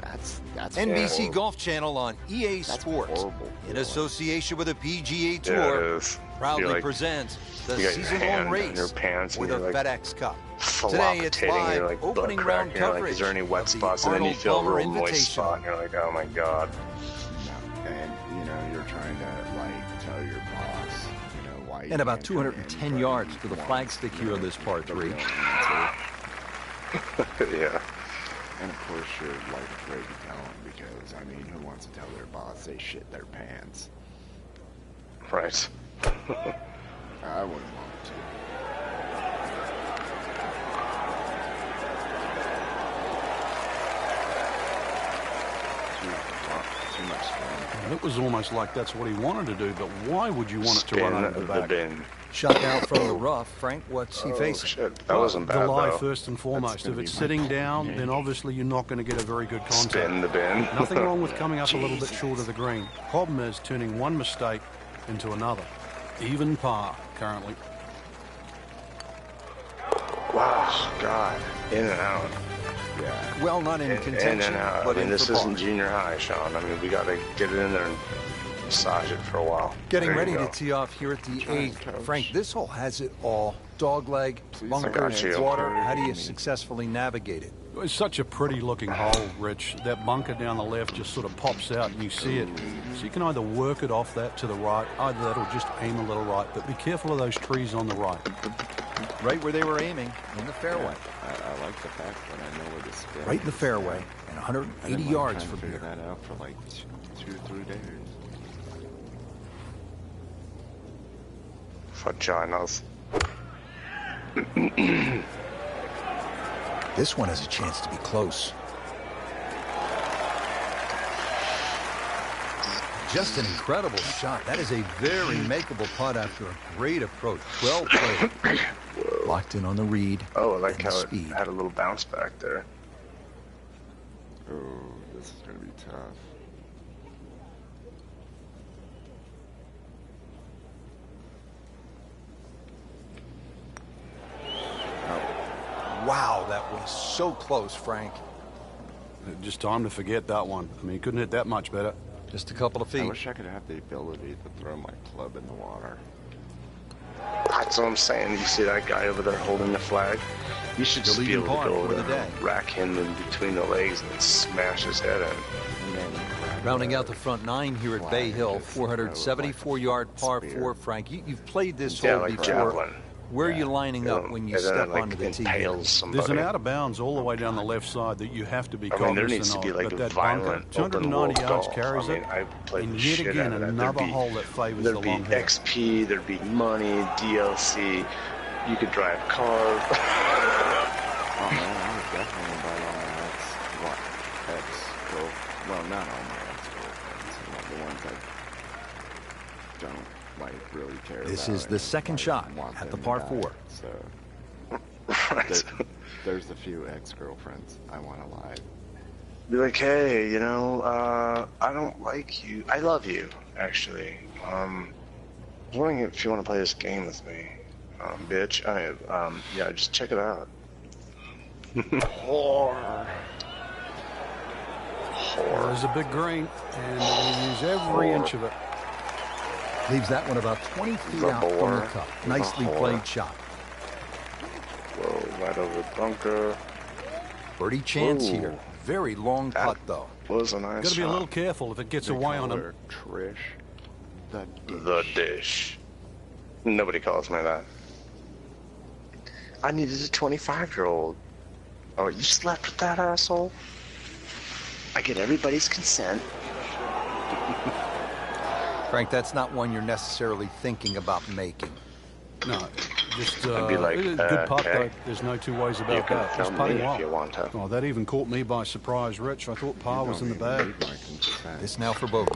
That's NBC horrible. Golf Channel on EA That's Sports, horrible. in association with the PGA Yeah, it Tour, is. proudly You're like, presents the you got your hand season-long in race your pants and with a you're like FedEx Cup. Today it's flop-tating, you're live like opening butt round cracking, you're like, coverage is there any wet of the spots? And then you Arnold feel a Palmer real moist Invitational. spot, and you're like, oh my god. No, and you know you're trying to like tell your boss, you know why. You And about can't come in 210 for yards each to the one. flagstick here of this par The 3. real answer. Yeah. And of course you're like afraid to tell them because I mean, who wants to tell their boss they shit their pants? Right. I wouldn't want to. Too much fun. It was almost like that's what he wanted to do, but why would you want it to run Spin over the the back? bin. Shut out from the rough. Frank, what's he Oh facing? shit, that wasn't bad The lie, though. first and foremost. gonna If be it's my sitting point. down, Yeah. then obviously you're not going to get a very good contact. Spin the bin. Nothing wrong with coming up a little bit short of the green. Problem is turning one mistake into another. Even par currently. Wow, God. In and out. Yeah. Well, not in In contention, and out. but I mean, in this for par. isn't junior high, Sean. I mean, we gotta get it in there and massage it for a while. Getting There you ready to go. tee off here at the Trying, 8th. Coach. Frank, this hole has it all. Dogleg, Please, bunker, I got you. water. How do you successfully navigate it? It's such a pretty looking hole, Rich. That bunker down the left just sort of pops out and you see it. So you can either work it off that to the right, either that or just aim a little right. But be careful of those trees on the right. Right where they were aiming, in the fairway. I like the fact that I know where to spin. Right in the fairway, and I 180 didn't yards time from to figure here. that out for like 2-3 days. Vaginas. This one has a chance to be close. Just an incredible shot. That is a very makeable putt after a great approach. Well played. Locked in on the read. Oh, I like and how the it speed. had a little bounce back there. Oh, this is gonna be tough. Wow, that was so close, Frank. Just time to forget that one. I mean, he couldn't hit that much better. Just a couple of I feet. wish I could have the ability to throw my club in the water. That's what I'm saying. You see that guy over there holding the flag? You should just be able to go over there and rack him in between the legs and smash his head in. Rounding out the front nine here at Bay Hill, 474-yard par 4. Frank, you've played this hole before. Javelin. Where are you lining up when you step onto the tee? There's an out of bounds all the way down the left side that you have to be cognizant of. There needs to be like a violent 290 yards carries it. I played and the yet shit again, out of another hole that favors the long There'd be hair. XP, there'd be money, DLC. You could drive cars. Oh man, I was definitely by all my ex-girl. Well, not all my ex-girlfriends. The ones I don't really care This about is the second shot at the par 4. So Right. there's a few ex-girlfriends I want to lie. Be like, hey, you know, I don't like you. I love you, actually. I was wondering if you want to play this game with me, bitch. Yeah, just check it out. Whore. There's a big green, and we'll use every inch of it. Leaves that one about 20 feet out from the cup. Nicely played shot. Whoa, right over the bunker. Birdie chance here. Very long putt, though. Was a nice Got to be a shot. little careful if it gets away on him. Trish. The dish. Nobody calls me that. I needed a 25-year-old. Oh, you slept with that asshole? I get everybody's consent. Frank, that's not one you're necessarily thinking about making. No, just I'd be like, good putt, okay. though. There's no two ways You about can that. Just film putting me well. if you want to. Oh, that even caught me by surprise, Rich. I thought par was in the bag. This now for bogey.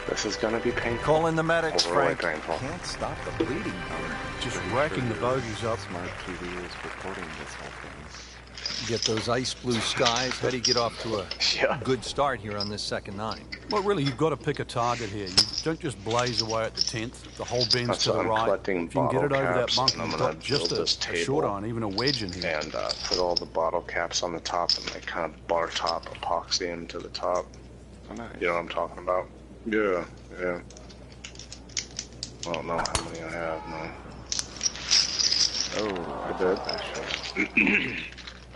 This is gonna be painful. Call in the medics, Overly Frank. painful. Can't stop the bleeding. Just racking the bogeys up. Smart TV is recording this whole thing. Get those ice blue skies. How do you get off to a good start here on this second nine? Well, really, you've got to pick a target here. You don't just blaze away at the 10th. The whole bends to the right. If you can get it over that bunker, you've got just a short iron, even a wedge in here. And put all the bottle caps on the top and like kind of bar top epoxy them to the top. Oh, nice. You know what I'm talking about? Yeah, yeah. I don't know how many I have, no. Oh, I did.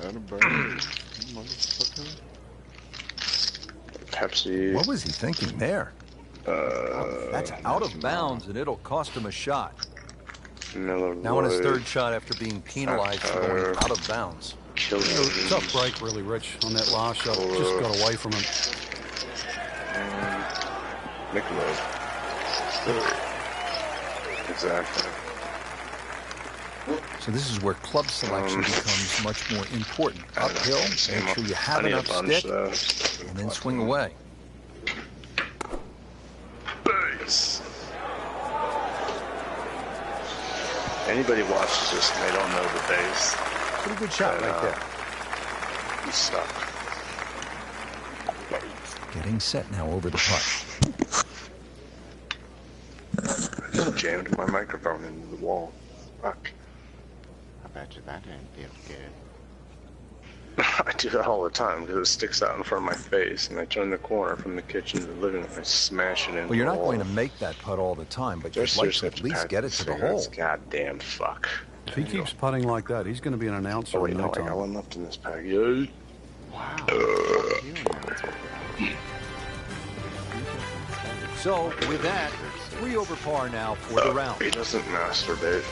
Out of bird, motherfucker. Pepsi. What was he thinking there? That's out of bounds, and it'll cost him a shot. Miller Now on his Lite, third shot after being penalized for going out of bounds. Killer. Tough break, really, Rich, on that last shot. Just got away from him. Michelob. Exactly. So this is where club selection becomes much more important. Uphill, make sure you have enough stick, and then swing away. Base. Anybody watches this and they don't know the base, Pretty good shot right there. you suck. Getting set now over the putt. I just jammed my microphone into the wall. Fuck. I bet you that didn't feel good. I do that all the time because it sticks out in front of my face, and I turn the corner from the kitchen to the living room. I smash it into Well, you're the not wall. going to make that putt all the time, but you'd Just like to at least get it to the hole. Goddamn fuck. If he keeps putting like that, he's going to be an announcer Oh wait, in no, no I got time. one left in this pack. Yeah. Wow. Fuck you, announcer. So, with that, 3 over par now for the round. He doesn't masturbate.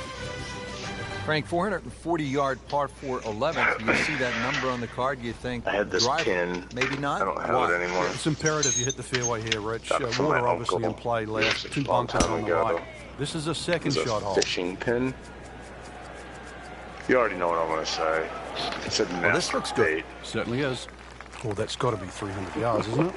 Frank, 440-yard par 4 11th. You see that number on the card, you think, I had this driver, pin. maybe not? I don't have Why? it anymore. It's imperative you hit the fairway here, Rich. Got it from Water my obviously uncle. in play left. Years, 2 a long bunkers time on the ago. right. This is a second It's a shot hole. fishing pin. You already know what I'm going to say. It said Well, this looks good. masturbate. Certainly is. Oh, that's got to be 300 yards, isn't it?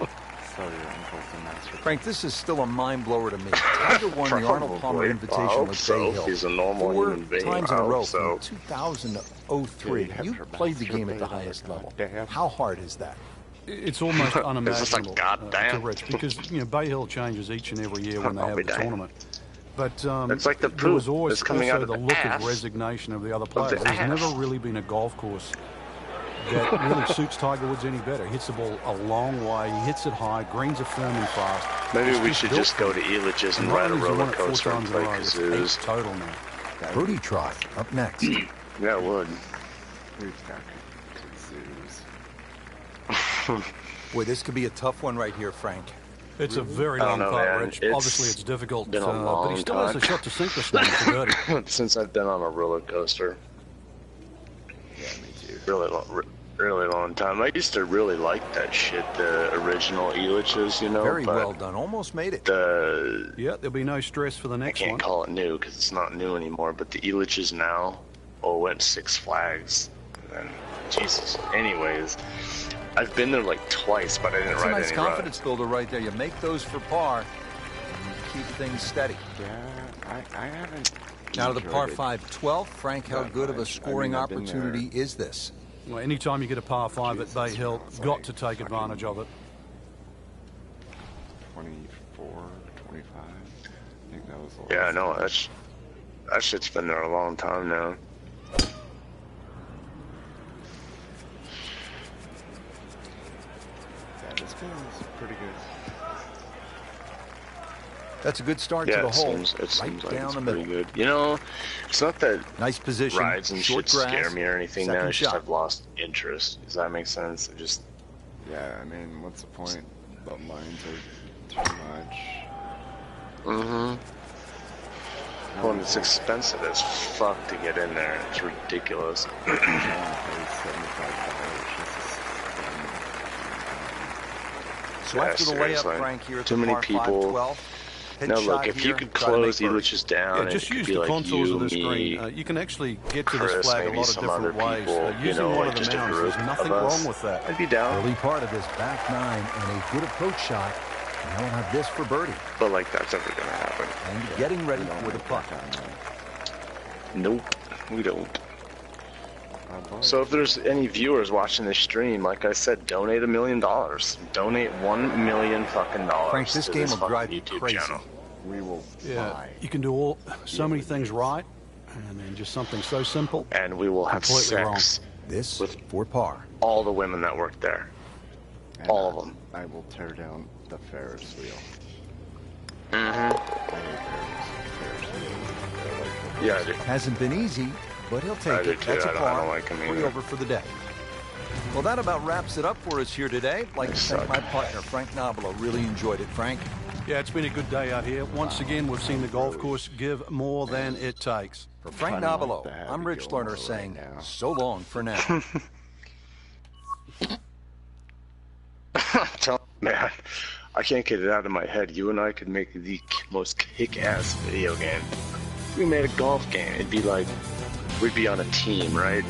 So your uncle's a master. Frank, this is still a mind blower to me. Tiger won the Arnold Palmer Probably. I Invitational hope at so. Bay Hill He's a normal 4 human being. times I in a row hope so. from 2003. You played the game at the highest level. How hard is that? It's almost unimaginable goddamn. to Rich because Bay Hill changes each and every year when they I'll have be the damned. tournament. But It's like the there was poop always that's coming also out of the the look ass of resignation of the other the players. There's ass. never really been a golf course that really suits Tiger Woods any better. He hits the ball a long way. He hits it high. Greens are firm and fast. Maybe we should just go to Elitch's and ride a roller coaster and play kazoos. Total now. Brody Trot up next. Yeah, it would. We've got kazoos. Boy, this could be a tough one right here, Frank. It's a very long putt, Rich. Obviously, it's difficult, but he still has a shot to sink this one for birdie. Since I've been on a roller coaster. Yeah, me too. Really long time. I used to really like that shit, the original Elitch's, you know. Very well done. Almost made it. Yeah, there'll be no stress for the next one. I can't call it new because it's not new anymore, but the Elitch's now, went Six Flags. And Jesus. Anyways, I've been there like twice, but I didn't ride any rides. It's a nice confidence builder right there. You make those for par, and you keep things steady. Yeah, I haven't. Now to the par 5 12th. Frank, how good of a scoring opportunity is this? Well, anytime you get a par 5 at Bay Hill, got to take advantage of it. 24, 25. I think that was the last. Yeah, I know. That shit's been there a long time now. Yeah, this feels pretty good. That's a good start to the hole. It seems right like down it's the middle. pretty good. You know, it's not that nice position. Rides and short shit grass, scare me or anything now. It's shot. just I've lost interest. Does that make sense? Yeah, I mean, what's the point? The lines are too much. Mm-hmm. Well, and it's expensive as fuck to get in there. It's ridiculous. So after the layup, Frank, here at too the many par people. 5-12. Now look, if you could close Elitch's down, just and use it the could be like contours you, of the screen. me, You can actually get to this Chris, flag a maybe lot of some different other ways. people, Using one of the just a mounds, group there's nothing of us. wrong with that. I'd be down. Early part of this back 9 and a good approach shot. Now we'll have this for birdie. But like that's never gonna happen. And getting ready for the putt. Nope, we don't. So if there's any viewers watching this stream, like I said, donate $1 million. Donate $1 million fucking dollars. Frank, this game will drive you YouTube crazy. channel. We will buy. You can do so many things right, and then just something so simple. And we will have completely sex wrong. This with for par. all the women that work there. And all of them. I will tear down the Ferris wheel. Mm-hmm. Yeah, I do. Hasn't been easy, but he'll I take do it. too. That's a I par. don't like him 3 either. over for the day. Well, that about wraps it up for us here today. I'd like to thank my partner, Frank Nobilo. Really enjoyed it, Frank. Yeah, it's been a good day out here. Once again, we've seen the golf course give more than it takes. For Frank Nobilo, I'm Rich Lerner saying so long for now. Man, I can't get it out of my head. You and I could make the most kick-ass video game. If we made a golf game, it'd be like, we'd be on a team, right?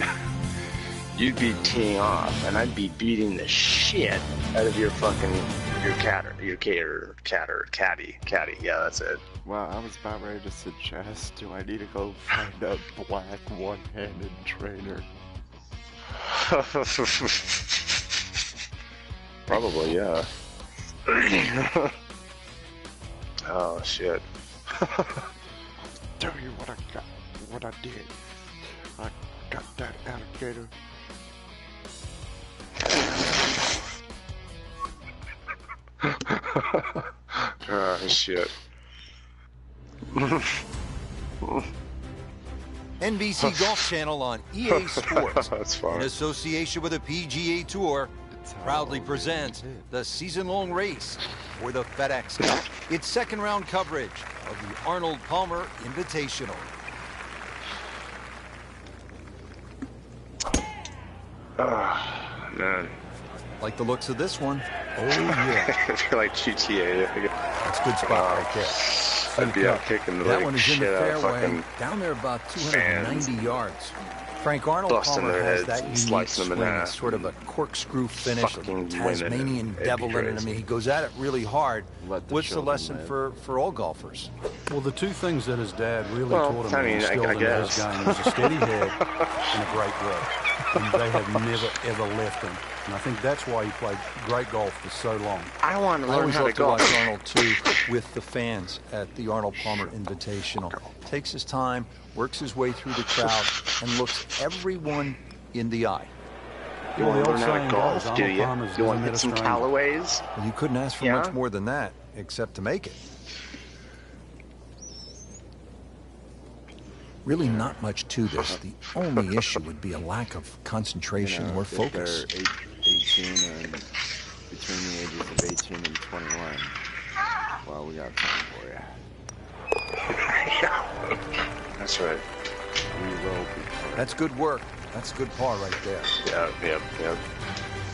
You'd be teeing off, and I'd be beating the shit out of your caddy. Yeah, that's it. Well, I was about ready to suggest, do I need to go find a black one-handed trainer? Probably, yeah. Oh, shit. I'll tell you what I did. I got that alligator. Oh, shit. NBC Golf Channel on EA Sports, That's fine. in association with the PGA Tour, proudly presents the season-long race for the FedEx Cup. Its second-round coverage of the Arnold Palmer Invitational. Man. Like the looks of this one? Oh, yeah. Like GTA. That's a good spot right there. I'd be out kicking the That one is in the shit out of fairway, fucking down there about 290 yards. Frank Arnold busting Palmer their has heads that and unique slicing them in swing. half It's sort of a corkscrew finish, fucking Tasmanian winning. devil It'd be in it. I crazy. mean, he goes at it really hard. Let the What's the children lesson live. for all golfers? Well, the two things that his dad really Well, taught him I mean, and instilled I into his guess. game was a steady head and a great grip. And they have never, ever left him. And I think that's why he played great golf for so long. I want to I learn always how to love to watch golf. Arnold, too, with the fans at the Arnold Palmer Invitational. Takes his time, works his way through the crowd, and looks everyone in the eye. You want to learn how to saying golf, goes, do Arnold you? Palmer's You want never to hit some met a stranger. Callaways? Well, you couldn't ask for Yeah? much more than that, except to make it. Really not much to this. The only issue would be a lack of concentration or focus. If they're 18 and between the ages of 18 and 21, well, we got something for you. Yeah. That's right. We will be. That's good work. That's a good par right there. Yeah.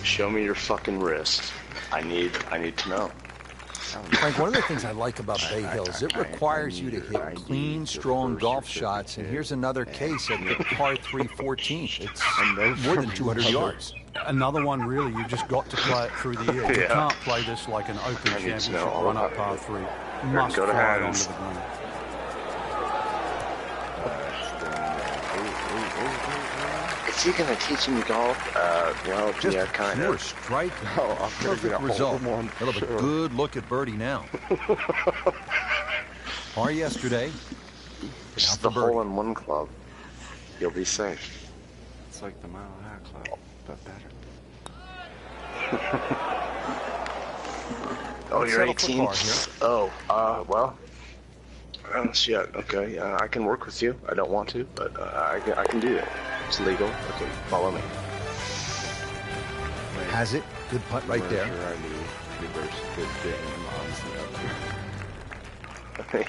Show me your fucking wrist. I need to know. Frank, one of the things I like about Bay Hill is it requires you to hit clean, strong golf shots, and here's another case at the par 3 14th. It's more than 200 yards. Another one, really, you've just got to play it through the air. You Yeah. can't play this like an open I need to championship know all run-up about par 3. You must go to fly it hands. onto the green. Is he gonna teach me golf? Well, Just yeah, kind pure of. strike. Oh, I'm gonna Perfect get a hold result. of one. He'll have a good look at birdie now. Par yesterday. It's Now the for birdie. hole-in-one club. You'll be safe. It's like the Mile High Club, but better. Oh, Let's you're settle for 18? par here. Oh, well. Shit, okay. I can work with you. I don't want to, but I can do it. It's legal. Okay, follow me. Has it. Good putt right there.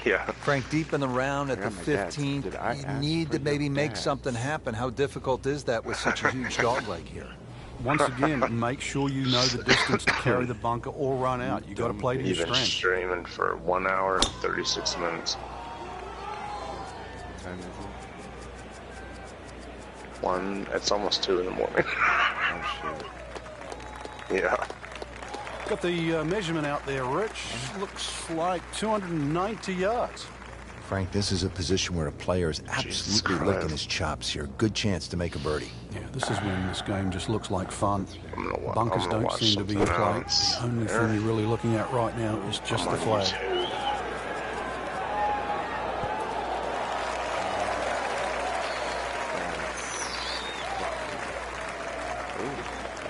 Yeah. Frank, deep in the round at I the got my dad's. 15th, Did I you ask need for to your maybe make dad's? something happen. How difficult is that with such a huge dog leg here? Once again, make sure you know the distance to carry the bunker or run out. You got to play to your You've been strength. streaming for 1 hour and 36 minutes. What time is it? It's almost 2 in the morning. Oh, shit. Yeah. Got the measurement out there, Rich. Looks like 290 yards. Frank, this is a position where a player is absolutely Christ. licking his chops here. Good chance to make a birdie. Yeah, this is when this game just looks like fun. Bunkers I'm gonna don't watch seem to be in something play. else. The only thing you're really looking at right now is just I'm the on flag. YouTube.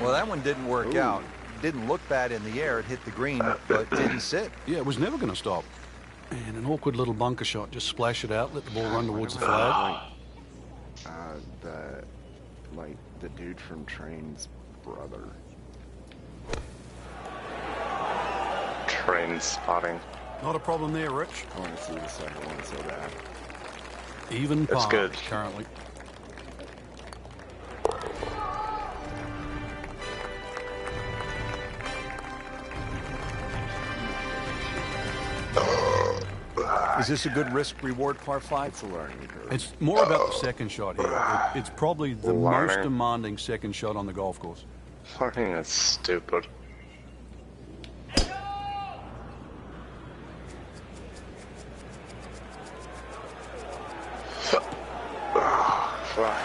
Well, that one didn't work out. Didn't look bad in the air. It hit the green, but didn't sit. Yeah, it was never going to stop. And an awkward little bunker shot. Just splash it out, let the ball run towards the flag. The dude from Train's brother. Train spotting. Not a problem there, Rich. I want to see the second one so bad. Even That's par good. currently. Is this a good risk-reward par 5? It's a learning curve. It's more about the second shot here. It's probably the most demanding second shot on the golf course. Learning is stupid. Fuck.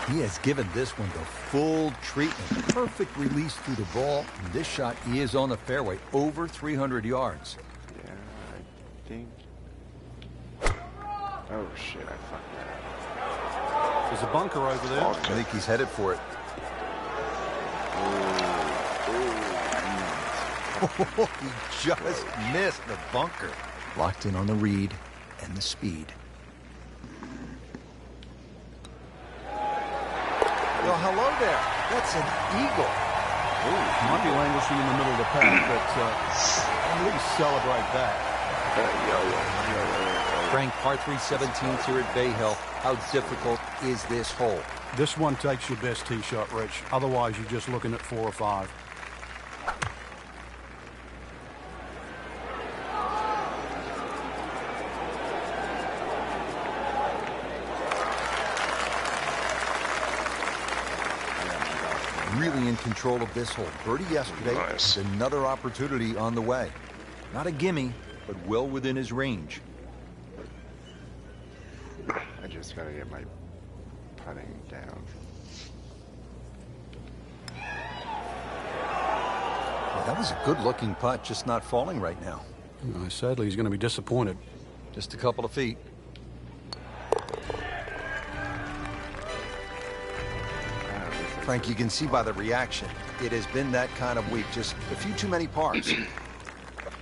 He has given this one the full treatment. Perfect release through the ball. And this shot is on the fairway, over 300 yards. Yeah, I think. Oh shit! I fucked that up. There's a bunker over there. I think he's headed for it. He just missed the bunker. Locked in on the read and the speed. Well, hello there. That's an eagle. Might be languishing in the middle of the pack, but at least celebrate that. Frank, par 3 17th here at Bay Hill. How difficult is this hole? This one takes your best tee shot, Rich. Otherwise, you're just looking at 4 or 5. Really in control of this hole. Birdie yesterday. Nice. And another opportunity on the way. Not a gimme, but well within his range. I just gotta get my putting down. Well, that was a good-looking putt, just not falling right now. Sadly, he's going to be disappointed. Just a couple of feet. Frank, you can see by the reaction, it has been that kind of week. Just a few too many parts.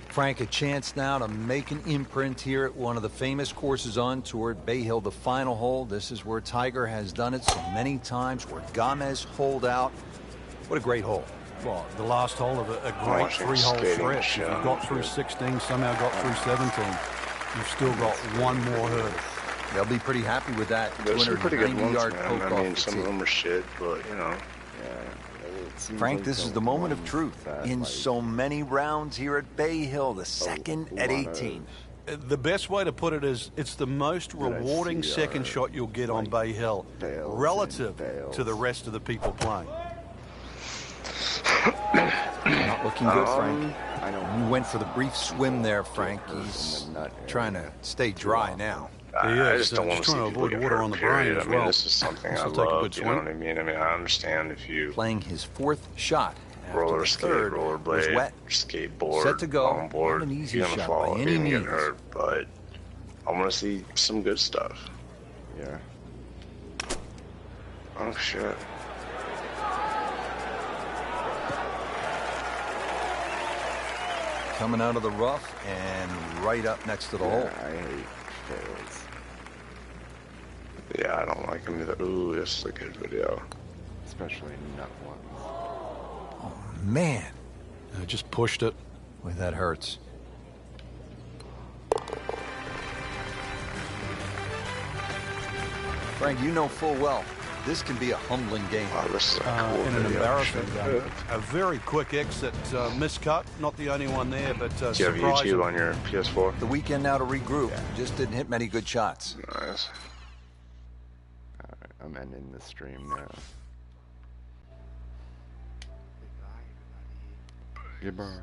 Frank, a chance now to make an imprint here at one of the famous courses on tour at Bay Hill, the final hole. This is where Tiger has done it so many times, where Gomez holed out. What a great hole. Well, the last hole of a great three-hole stretch. If you got through 16, somehow got through 17, you've still got one more hurdle. They'll be pretty happy with that. There's some pretty good ones, 290-yard man. poke I mean, off the some tee. of them are shit, but, you know. Frank, this is the moment of truth. In so many rounds here at Bay Hill, the second at 18. The best way to put it is it's the most rewarding second shot you'll get on Bay Hill relative to the rest of the people playing. Not looking good, Frank. You went for the brief swim there, Frank. He's trying to stay dry now. I just don't want to see people get water hurt, on the period. brain as I mean, well. this is something I This'll take a love, good you know swing. what I mean? I mean, I understand if you Playing his fourth shot. After roller the skate, third roller was blade, wet. skateboard, Set to go. longboard, Not an easy you're gonna shot fall, by you're any gonna get means. hurt, but I want to see some good stuff. Yeah. Oh, shit. Coming out of the rough and right up next to the hole. I hate fails. Yeah, I don't like them either. Ooh, this is a good video. Especially nut ones. Oh, man. I just pushed it. Boy, that hurts. Frank, you know full well, this can be a humbling game. Wow, this is a cool In an video. embarrassing game. A very quick exit, miscut. Not the only one there, but Do you have surprising. YouTube on your PS4? The weekend now to regroup. Just didn't hit many good shots. Nice. Alright, I'm ending the stream now. Goodbye.